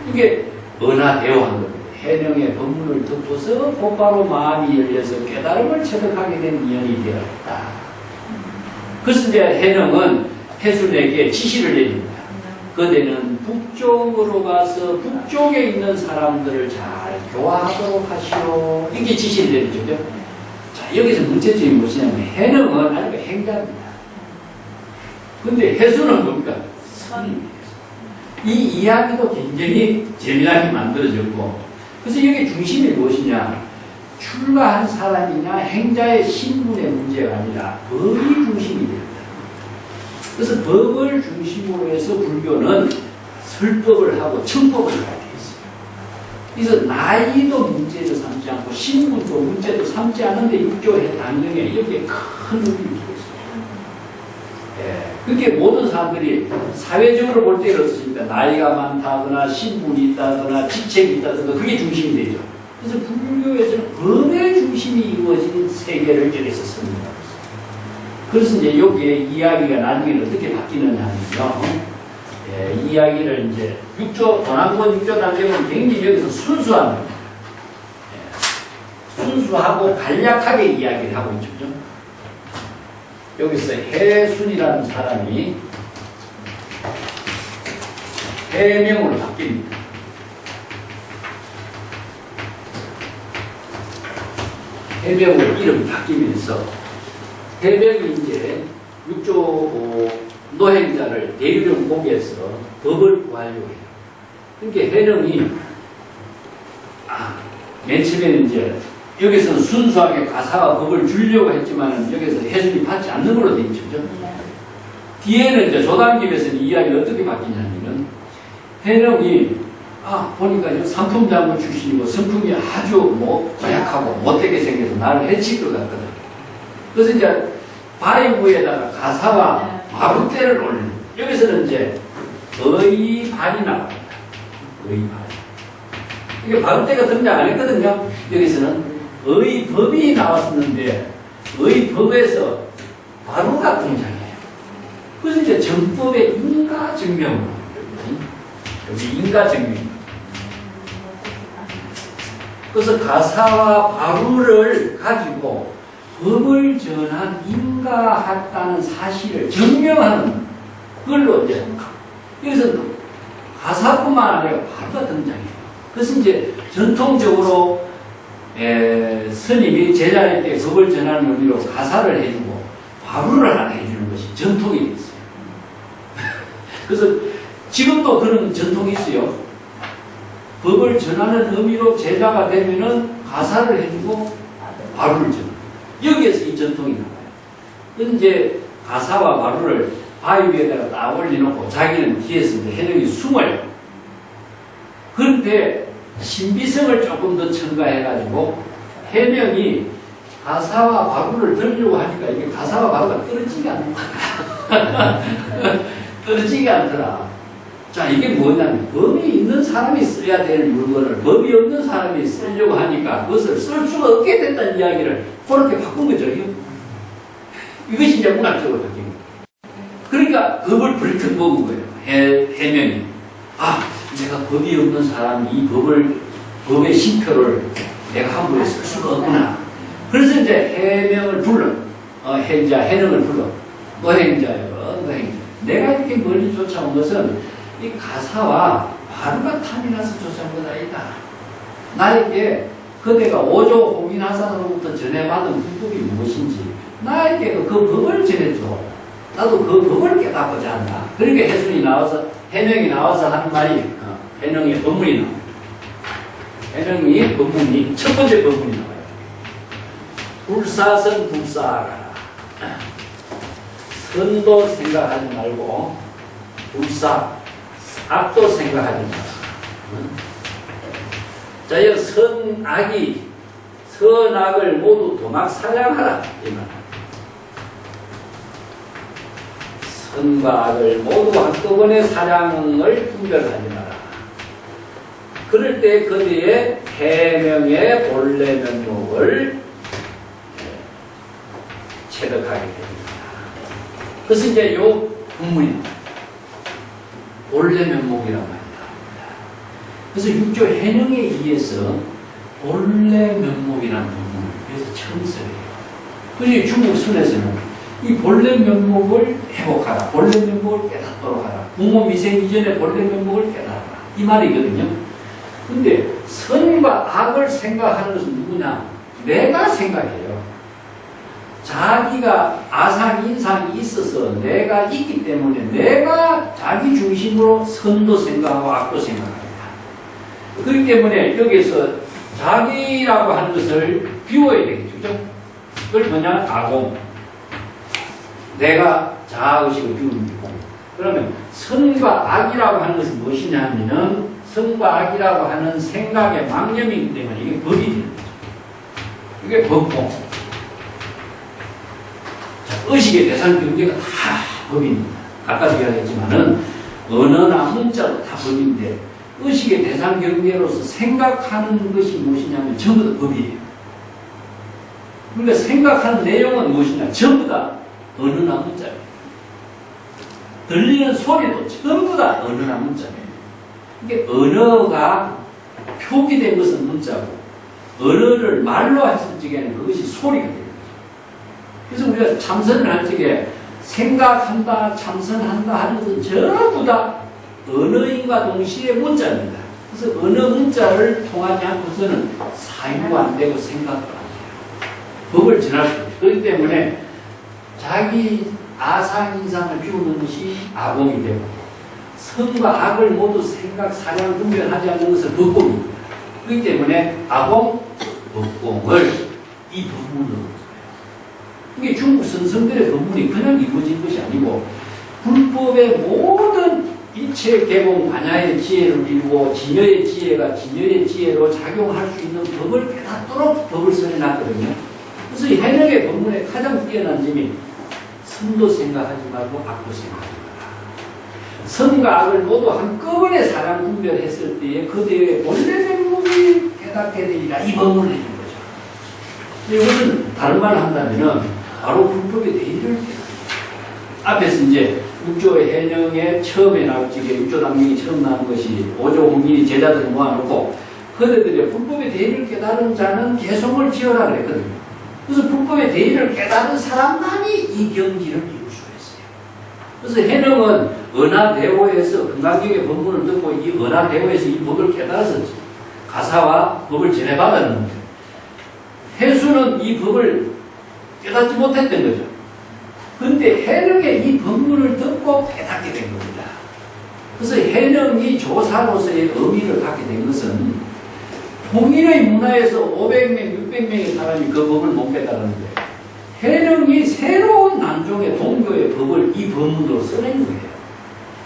S1: 이게 언하대오한 겁니다. 해능의 법문을 듣고서 곧바로 마음이 열려서 깨달음을 체득하게 된 인연이 되었다. 그래서 이제 해능은 해순에게 지시를 내립니다. 그대는 북쪽으로 가서 북쪽에 있는 사람들을 잘 교화하도록 하시오. 이게 지시를 내리죠. 자, 여기서 문제점이 무엇이냐면 해능은 아주 행자입니다. 근데 해수는 뭡니까? 선입니다. 이 이야기도 굉장히 재미나게 만들어졌고, 그래서 여기 중심이 무엇이냐? 출가한 사람이냐 행자의 신분의 문제가 아니라 법이 중심이 됩니다. 그래서 법을 중심으로 해서 불교는 설법을 하고 청법을 하게 되어 있습니다. 그래서 나이도 문제도 삼지 않고 신분도 문제도 삼지 않은데 육조의 단경에 이렇게 큰 의미를 두고 있습니다. 예, 그렇게 모든 사람들이 사회적으로 볼 때 그렇습니다. 나이가 많다거나 신분이 있다거나 직책이 있다거나 그게 중심이 되죠. 그래서 불교에서는 법의 중심이 이루어진 세계를 저기서 씁니다. 그래서 이제 여기에 이야기가 나중에는 어떻게 바뀌느냐면요. 예, 이야기를 이제 도난권 6조 단계는 굉장히 여기서 순수한, 예, 순수하고 간략하게 이야기를 하고 있죠. 여기서 해순이라는 사람이 해명으로 바뀝니다. 해명으로 이름이 바뀌면서 해명이 이제 6조 노행자를 대유령 복에서 법을 구하려고 해요. 그러니까 해령이 맨 처음에는 이제 여기서는 순수하게 가사와 법을 주려고 했지만 여기서 해준이 받지 않는 걸로 되어 있죠. 뒤에는 이제 조단집에서는 이야기가 어떻게 바뀌냐면은 해령이 보니까 상품장군 출신이고 성품이 아주 고약하고 못되게 생겨서 나를 해칠 것 같거든. 그래서 이제 바위부에다가 가사와 마루대를 올리는, 여기서는 이제 의발이 나옵니다. 의발. 이게 바루대가 등장 안 했거든요. 여기서는 의법이 나왔었는데 의법에서 바루가 등장해요. 그래서 이제 정법의 인가증명, 여기 인가증명. 그래서 가사와 바루를 가지고 법을 전한 인가했다는 사실을 증명하는 그걸로 이제 여기서 가사뿐만 아니라 바루가 등장해요. 그래서 이제 전통적으로 스님이 제자에게 법을 전하는 의미로 가사를 해주고 바루를 하나 해주는 것이 전통이 됐어요. 그래서 지금도 그런 전통이 있어요. 법을 전하는 의미로 제자가 되면은 가사를 해주고 바루를 전해요. 여기에서 이 전통이 나와요. 그런데 이제 가사와 바루를 바위 위에다가 딱 올려놓고 자기는 뒤에서 이제 해령이 숨어요. 그런데 신비성을 조금 더 첨가해가지고 해명이 가사와 바루를 들려고 하니까 이게 가사와 바루가 떨어지지가 않더라. 떨어지지가 않더라. 자, 이게 뭐냐면 법이 있는 사람이 써야 될 물건을 법이 없는 사람이 쓰려고 하니까 그것을 쓸 수가 없게 됐다는 이야기를 그렇게 바꾼 거죠. 이것이 이제 문학적으로 바뀐 거예요. 그러니까 법을 불끈 먹은 거예요. 해명이. 내가 법이 없는 사람이 이 법의 심표를 내가 함부로 쓸 수가 없구나. 그래서 이제 해명을 불러. 해능을 불러. 노행자요, 노행자. 내가 이렇게 멀리 쫓아온 것은 이 가사와 바루가 탐이 나서 쫓아온 것 아니다. 나에게 그대가 오조 홍인하산으로부터 전해받은 불법이 무엇인지 나에게도 그 법을 전해줘. 나도 그 법을 깨닫고자 한다. 그러니까 해순이 나와서, 해명이 나와서 하는 말이 해명의 법문이 나와요. 해명의 법문이 첫 번째 법문이 나와요. 불사선 불사하라. 선도 생각하지 말고 불사, 악도 생각하지 마라. 자, 이 선악이, 선악을 모두 도막 사냥하라. 이 말. 선과 악을 모두 한꺼번에 사량을 분별하지 마라. 그럴 때 그대의 해명의 본래 면목을 체득하게 됩니다. 그래서 이제 요 본문입니다. 본래 면목이라고 합니다. 그래서 6조 해명에 의해서 본래 면목이라는 본문을 그래서 처음 써요. 그래서 중국 선에서는 이 본래 면목을 회복하라. 본래 면목을 깨닫도록 하라. 부모 미생 이전에 본래 면목을 깨달아라. 이 말이거든요. 근데 선과 악을 생각하는 것은 누구냐? 내가 생각해요. 자기가 아상, 인상이 있어서 내가 있기 때문에 내가 자기 중심으로 선도 생각하고 악도 생각합니다. 그렇기 때문에 여기서 자기라고 하는 것을 비워야 되겠죠. 그죠? 그걸 뭐냐? 아공. 내가 자아의식을 비우는 거고. 그러면 선과 악이라고 하는 것은 무엇이냐 하면은 선과 악이라고 하는 생각의 망념이기 때문에 이게 법이 되는 거죠. 이게 법공. 자, 의식의 대상 경계가 다 법입니다. 아까도 이야기했지만은 언어나 문자로 다 법인데 의식의 대상 경계로서 생각하는 것이 무엇이냐면 전부 다 법이에요. 그러니까 생각하는 내용은 무엇이냐? 전부 다 언어나 문자예요. 들리는 소리도 전부 다 언어나 문자예요. 이게 언어가 표기된 것은 문자고 언어를 말로 했을 적에는 그것이 소리가 됩니다. 그래서 우리가 참선을 할 적에 생각한다, 참선한다 하는 것은 전부 다 언어인과 동시에 문자입니다. 그래서 언어 문자를 통하지 않고서는 사유가 안 되고 생각도 안 돼요. 법을 전할 수 없어요. 그렇기 때문에 자기 아상, 인상을 비우는 것이 아공이 되고 선과 악을 모두 생각, 사량, 분별하지 않는 것은 법공입니다. 그렇기 때문에 아공, 법공을 이 법문으로 이게 중국 선성들의 법문이 그냥 이루어진 것이 아니고 불법의 모든 일체 개공 반야의 지혜를 이루고 진여의 지혜가 진여의 지혜로 작용할 수 있는 법을 깨닫도록 법을 써내놨거든요. 그래서 이 해명의 법문의 가장 뛰어난 점이 선도 생각하지 말고 악도 생각하지 마라. 선과 악을 모두 한꺼번에 사랑 분별했을 때에 그대의 본래 면목이 깨닫게 되리라. 이 법문을 해준 거죠. 이것은 다른 말을 한다면은 바로 불법의 대의를 깨닫습니다. 앞에서 이제 6조 해명에 처음에 나올 적에 6조 당명이 처음 나온 것이 5조 홍길이 제자들을 모아놓고 그들의 불법의 대의를 깨달은 자는 개송을 지어라 그랬거든요. 그래서 불법의 대의를 깨달은 사람만이 이 경지를 이룰 수가 있어요. 그래서 해명은 은하대오에서 금강경의 법문을 듣고 이 은하대오에서 이 법을 깨달아서 가사와 법을 전해받았는데 해수는 이 법을 깨닫지 못했던 거죠. 그런데 해명의 이 법문을 듣고 깨닫게 된 겁니다. 그래서 해명이 조사로서의 의미를 갖게 된 것은 동일의 문화에서 500명, 600명의 사람이 그 법을 못 깨달았는데 해명이 새로운 난종의 동교의 법을 이 법문으로 써낸 거예요.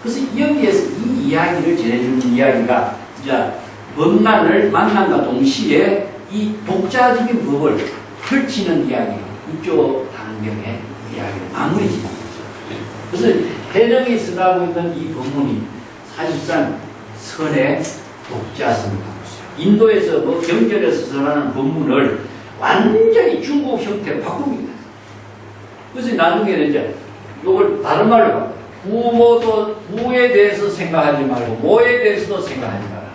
S1: 그래서 여기에서 이 이야기를 전해주는 이야기가 이제 법난을 만남과 동시에 이 독자적인 법을 펼치는 이야기가 6조 당경의 이야기를 마무리 짓는 거죠. 그래서 해명이 쓰라고 있는 이 법문이 사실상 선의 독자성입니다. 인도에서 뭐 경전에서 전하는 법문을 완전히 중국 형태로 바꿉니다. 그래서 나중에는 이제 이걸 다른 말로 바꿔요. 부모도 부에 대해서 생각하지 말고 모에 대해서도 생각하지 마라.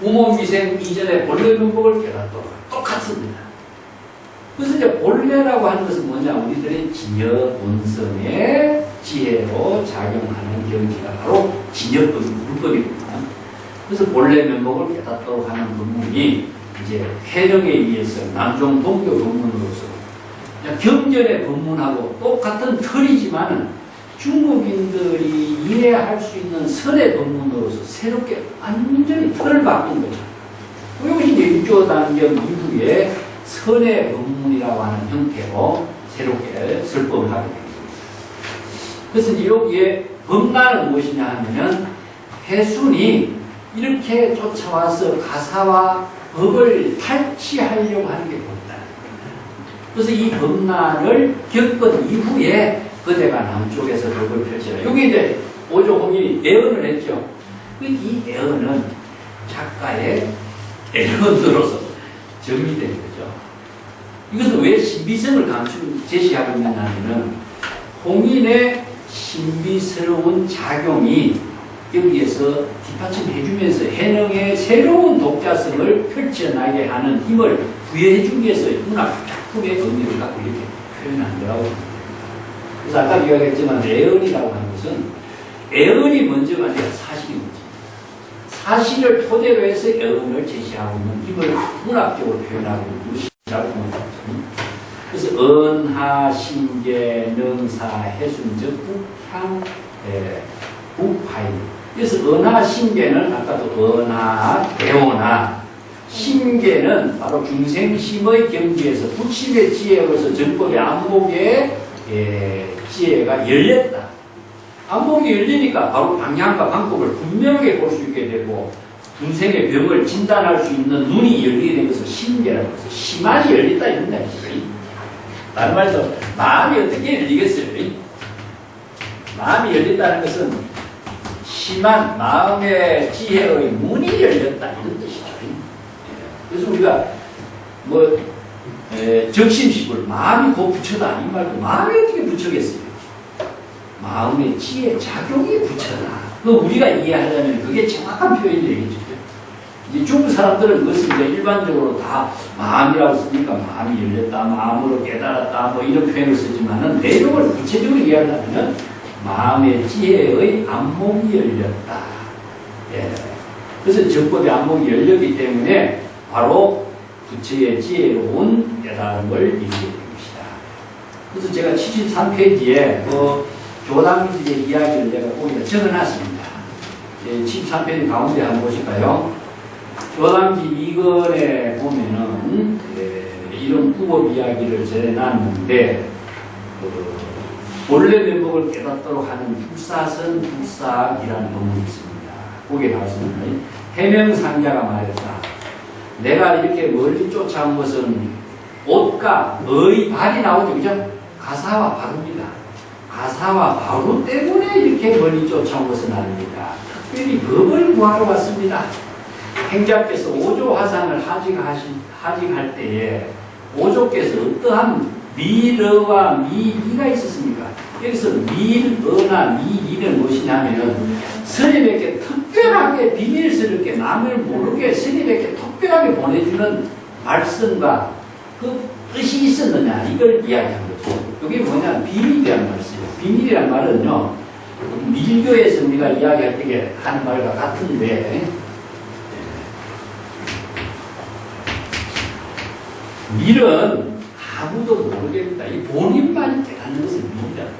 S1: 부모 미생 이전에 본래 면목을 깨닫도록 똑같습니다. 그래서 이제 본래라고 하는 것은 뭐냐? 우리들의 진여 본성의 지혜로 작용하는 경지가 바로 진여법이고 불법입니다. 그래서 본래 면목을 깨닫도록 하는 법문이 이제 해명에 의해서 남종 동교 법문으로서 경전의 법문하고 똑같은 틀이지만 중국인들이 이해할 수 있는 선의 법문으로서 새롭게 완전히 틀을 바꾼 거죠. 이것이 이제 6조 단경 이후에 선의 법문이라고 하는 형태로 새롭게 설법을 하게 됩니다. 그래서 여기에 법난은 무엇이냐 하면은 해순이 이렇게 쫓아와서 가사와 법을 탈취하려고 하는 게 법난. 그래서 이 법난을 겪은 이후에 그대가 남쪽에서 벽을 펼치라. 여기 이제 오조홍이 애언을 했죠. 이 애언은 작가의 애언으로서 정리된 거죠. 이것은 왜 신비성을 제시하고 있느냐 하면은 홍인의 신비스러운 작용이 여기에서 뒷받침해주면서 해능의 새로운 독자성을 펼쳐나게 하는 힘을 부여해주기 위해서 문학 작품의 의미를 갖고 이렇게 표현한 거라고 합니다. 그래서 아까 이야기했지만 애언이라고 하는 것은 애언이 먼저가 아니라 사실이 먼저. 사실을 토대로 해서 애언을 제시하고 있는 힘을 문학적으로 표현하고 있는 것이라고 봅니다. 그래서 언하, 신계, 능사, 해순적, 북향, 북파이. 그래서 언하, 신계는 아까도 언하, 대오나, 신계는 바로 중생심의 경지에서 불심의 지혜로서 정법의 안목의 지혜가 열렸다. 안목이 열리니까 바로 방향과 방법을 분명하게 볼 수 있게 되고 중생의 병을 진단할 수 있는 눈이 열리게 된 것을 신계라고 해서 심안이 열렸다 이런 말이죠. 다른 말해서 마음이 어떻게 열리겠어요? 마음이 열린다는 것은 심한 마음의 지혜의 문이 열렸다 이런 뜻이죠. 그래서 우리가 적심식을 마음이 곧 부처다 이 말도 마음이 어떻게 부처겠어요? 마음의 지혜 작용이 부처다. 그 우리가 이해하려면 그게 정확한 표현이 되겠죠. 이제 중국 사람들은 그것을 이제 일반적으로 다 마음이라고 쓰니까 마음이 열렸다, 마음으로 깨달았다, 뭐 이런 표현을 쓰지만은 내용을 구체적으로 이해하려면 마음의 지혜의 안목이 열렸다. 예. 그래서 정법의 안목이 열렸기 때문에 바로 부처의 지혜로운 깨달음을 이루게 된 것이다. 그래서 제가 73페이지에 조당지의 이야기를 내가 거기다 적어놨습니다. 73페이지 가운데 한번 보실까요? 조당지 2권에 보면은 이런 후법 이야기를 전해놨는데 본래 면목을 깨닫도록 하는 불사선 불사이라는 본문이 있습니다. 거기에 나왔습니다. 해명상자가 말했다. 내가 이렇게 멀리 쫓아온 것은 옷과 의 발이 나오죠. 그죠? 가사와 바루입니다. 가사와 바루 때문에 이렇게 멀리 쫓아온 것은 아닙니다. 특별히 법을 구하러 왔습니다. 행자께서 오조화상을 하직할 때에 오조께서 어떠한 미러와 미리가 있었습니까? 여기서 미러나 미리는 무엇이냐면 스님에게 특별하게 비밀스럽게 남을 모르게 스님에게 특별하게 보내주는 말씀과 그 뜻이 있었느냐 이걸 이야기하는 거죠. 이게 뭐냐 비밀이라는 말씀이에요. 비밀이란 말은요 밀교에서 우리가 이야기할 때 하는 말과 같은데 밀은 아무도 모르겠다. 이 본인만 깨닫는 것을 밀이라고 해요.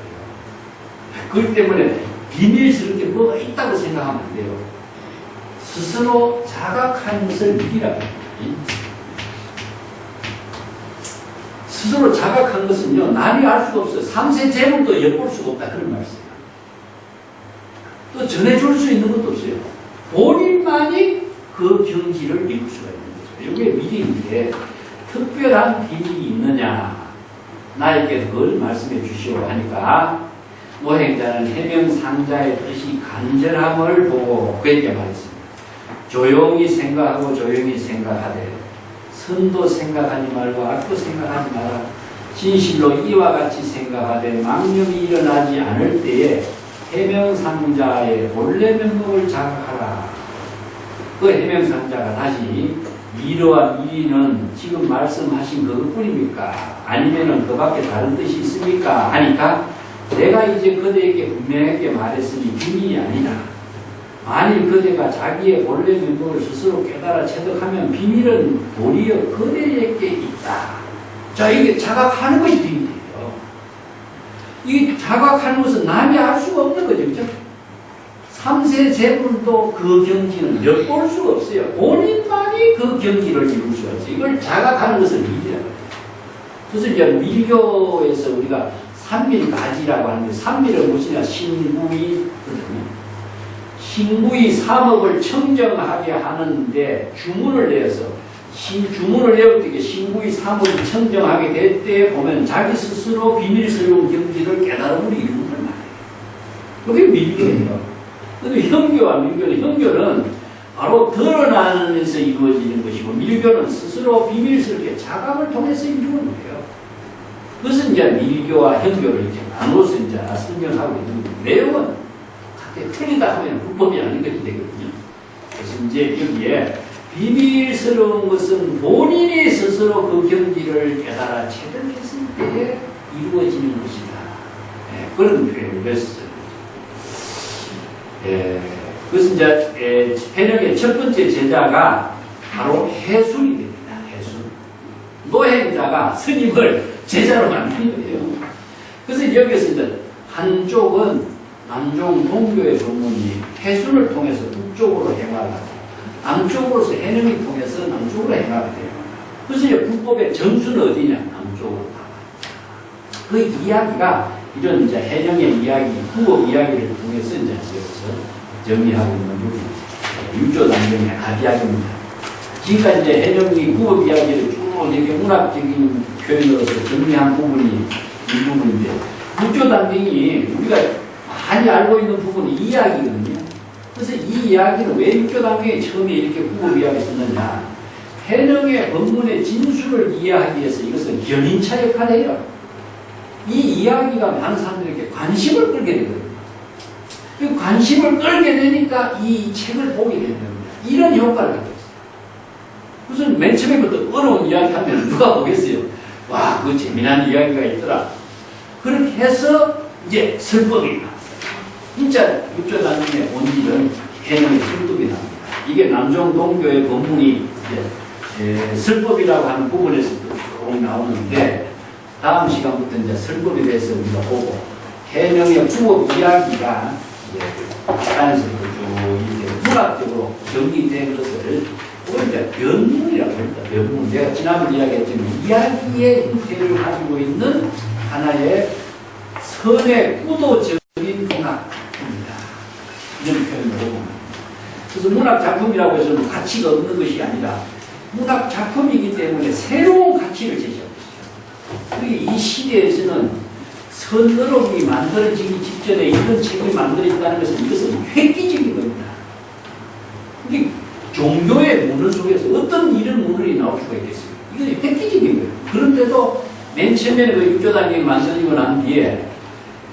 S1: 그렇기 때문에 비밀스럽게 뭐가 있다고 생각하면 안 돼요. 스스로 자각하는 것을 밀이라고 해요. 스스로 자각한 것은요, 남이 알 수가 없어요. 삼세 제문도 엿볼 수가 없다. 그런 말씀이에요. 또 전해줄 수 있는 것도 없어요. 본인만이 그 경지를 이룰 수가 있는 거죠. 이게 미리인데, 특별한 비밀이 있느냐, 나에게 그걸 말씀해 주시오 하니까, 모행자는 해명상자의 뜻이 간절함을 보고 그에게 말했습니다. 조용히 생각하고 조용히 생각하되, 선도 생각하지 말고 악도 생각하지 마라. 진실로 이와 같이 생각하되 망념이 일어나지 않을 때에 해명상자의 본래 면목을 자각하라. 그 해명상자가 다시 미르와 미리는 지금 말씀하신 그것뿐입니까? 아니면은 그 밖에 다른 뜻이 있습니까? 하니까 내가 이제 그대에게 분명하게 말했으니 비밀이 아니다. 만일 그대가 자기의 본래 면목을 스스로 깨달아 체득하면 비밀은 도리어 그대에게 있다. 자, 이게 자각하는 것이 비밀이에요. 이 자각하는 것은 남이 알 수가 없는 거죠. 그죠? 삼세 제불도 그 경지는 엿볼 수가 없어요. 본인만이 그 경지를 이룰 수가 있어요. 이걸 자각하는 것을 밀이라고 해요. 그래서 이제 밀교에서 우리가 삼밀가지라고 하는데, 삼밀은 무엇이냐? 신구이거든요. 신구이 삼업을 청정하게 하는데 주문을 내어서 주문을 외울 때 신부의 사물을 청정하게 될 때 보면 자기 스스로 비밀스러운 경지를 깨달음으로 이루는 걸 말해요. 그게 밀교예요. 근데 형교와 밀교는, 형교는 바로 드러나면서 이루어지는 것이고, 밀교는 스스로 비밀스럽게 자각을 통해서 이루는 거예요. 그것은 이제 밀교와 형교를 이렇게 나눠서 이제 설명하고 있는 거예요. 내용은 각각 틀리다 하면 불법이 아닌 것이 되거든요. 그래서 이제 여기에 비밀스러운 것은 본인이 스스로 그 경지를 깨달아 체득했을 때 이루어지는 것이다. 그런 표현을 했어요. 그것은 이제 해령의 첫 번째 제자가 바로 해술이 됩니다. 해술. 노행자가 스님을 제자로 만든 거예요. 그래서 여기서 이제 한쪽은 남종 동교의 법문이 해술을 통해서 북쪽으로 행하고, 남쪽으로서 해령이 통해서 남쪽으로 행하게 돼요. 그래서 이제 불법의 정수는 어디냐? 남쪽으로 나가. 그 이야기가 이런 이제 해령의 이야기, 구법 이야기를 통해서 이제 여기서 정리하고 있는 부분이 유조단경의 앞이야기입니다. 지금까지 이제 해령이 구법 이야기를 쭉 이렇게 문학적인 표현으로서 정리한 부분이 이 부분인데, 유조단경이 우리가 많이 알고 있는 부분이 이 이야기거든요. 그래서 이 이야기는 왜 육조단경이 처음에 이렇게 구법 이야기를 썼느냐? 해령의 법문의 진술을 이해하기 위해서 이것은 견인차 역할을 해요. 이 이야기가 많은 사람들에게 관심을 끌게 되거든요. 그 관심을 끌게 되니까 이 책을 보게 되는 겁니다. 이런 효과를 갖고 있어요. 무슨 맨 처음에부터 어려운 이야기 하면 누가 보겠어요? 와, 그 재미난 이야기가 있더라. 그렇게 해서 이제 설법이 나왔어요. 진짜 육조단경의 본질은 해령의 설법이 나옵니다. 이게 남종동교의 법문이 이제 설법이라고 하는 부분에서도 쭉 나오는데, 다음 시간부터 이제 설법에 대해서 우리가 보고, 해령의 구법 이야기가 이제 안에서도 쭉 이렇게 문학적으로 정리된 것을 그걸 이제 변문이라고 합니다. 변문. 내가 지난번 이야기했지만 이야기의 형태를 가지고 있는 하나의 선의 구도적인 문학입니다. 이런 표현을 보고. 그래서 문학 작품이라고 해서 가치가 없는 것이 아니라 문학 작품이기 때문에 새로운 가치를 제시하고 있어요. 그리고 이 시대에서는 선어록이 만들어지기 직전에 이런 책이 만들어졌다는 것은 이것은 획기적인 겁니다. 이게 종교의 문헌 속에서 어떤 이런 문헌이 나올 수가 있겠어요? 이건 획기적인 거예요. 그런데도 맨 처음에 그 육조단경이 만들어지고 난 뒤에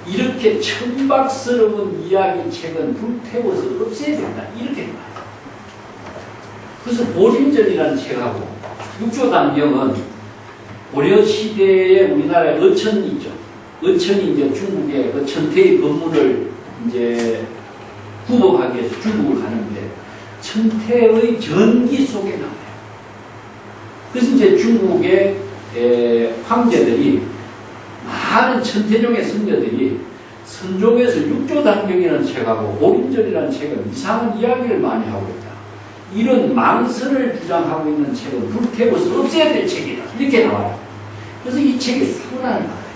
S1: 이렇게 천박스러운 이야기 책은 불태워서 없애야 된다. 이렇게 나와요. 그래서 보림전이라는 책하고 육조단경은 고려시대에 우리나라에 어천이 있죠. 어천이 이제 중국의 그 천태의 법문을 이제 구법하기 위해서 중국을 가는데 천태의 전기 속에 나와요. 그래서 이제 중국의 황제들이 많은 천태종의 선녀들이 선종에서 육조단경이라는 책하고 보림전이라는 책은 이상한 이야기를 많이 하고 있다. 이런 망설을 주장하고 있는 책은 불태워서 없애야 될 책이다. 이렇게 나와요. 그래서 이 책이 순환을 받아요.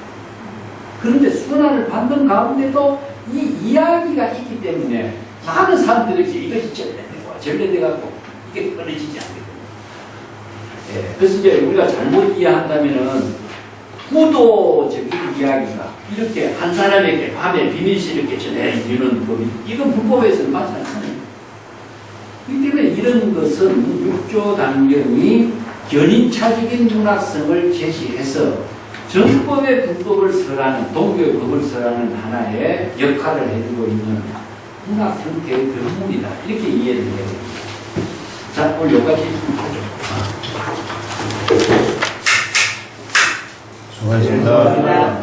S1: 그런데 순환을 받는 가운데도 이 이야기가 있기 때문에 많은 사람들에게 이것이 전래돼갖고 이게 끊어지지 않거든요. 그래서 이제 우리가 잘못 이해한다면은 구도적인 이야기가 이렇게 한 사람에게 밤에 비밀스럽게 전해지는 법이 이건 불법에서는 맞지 않잖아요. 그렇기 때문에 이런 것은 육조단경이 견인차적인 문학성을 제시해서 정법의 불법을 설하는, 동교의 법을 설하는 하나의 역할을 해주고 있는 문학 형태의 변문이다. 이렇게 이해를 해야 됩니다. 자, 오늘 여기까지 하죠.
S2: 수고하셨습니다.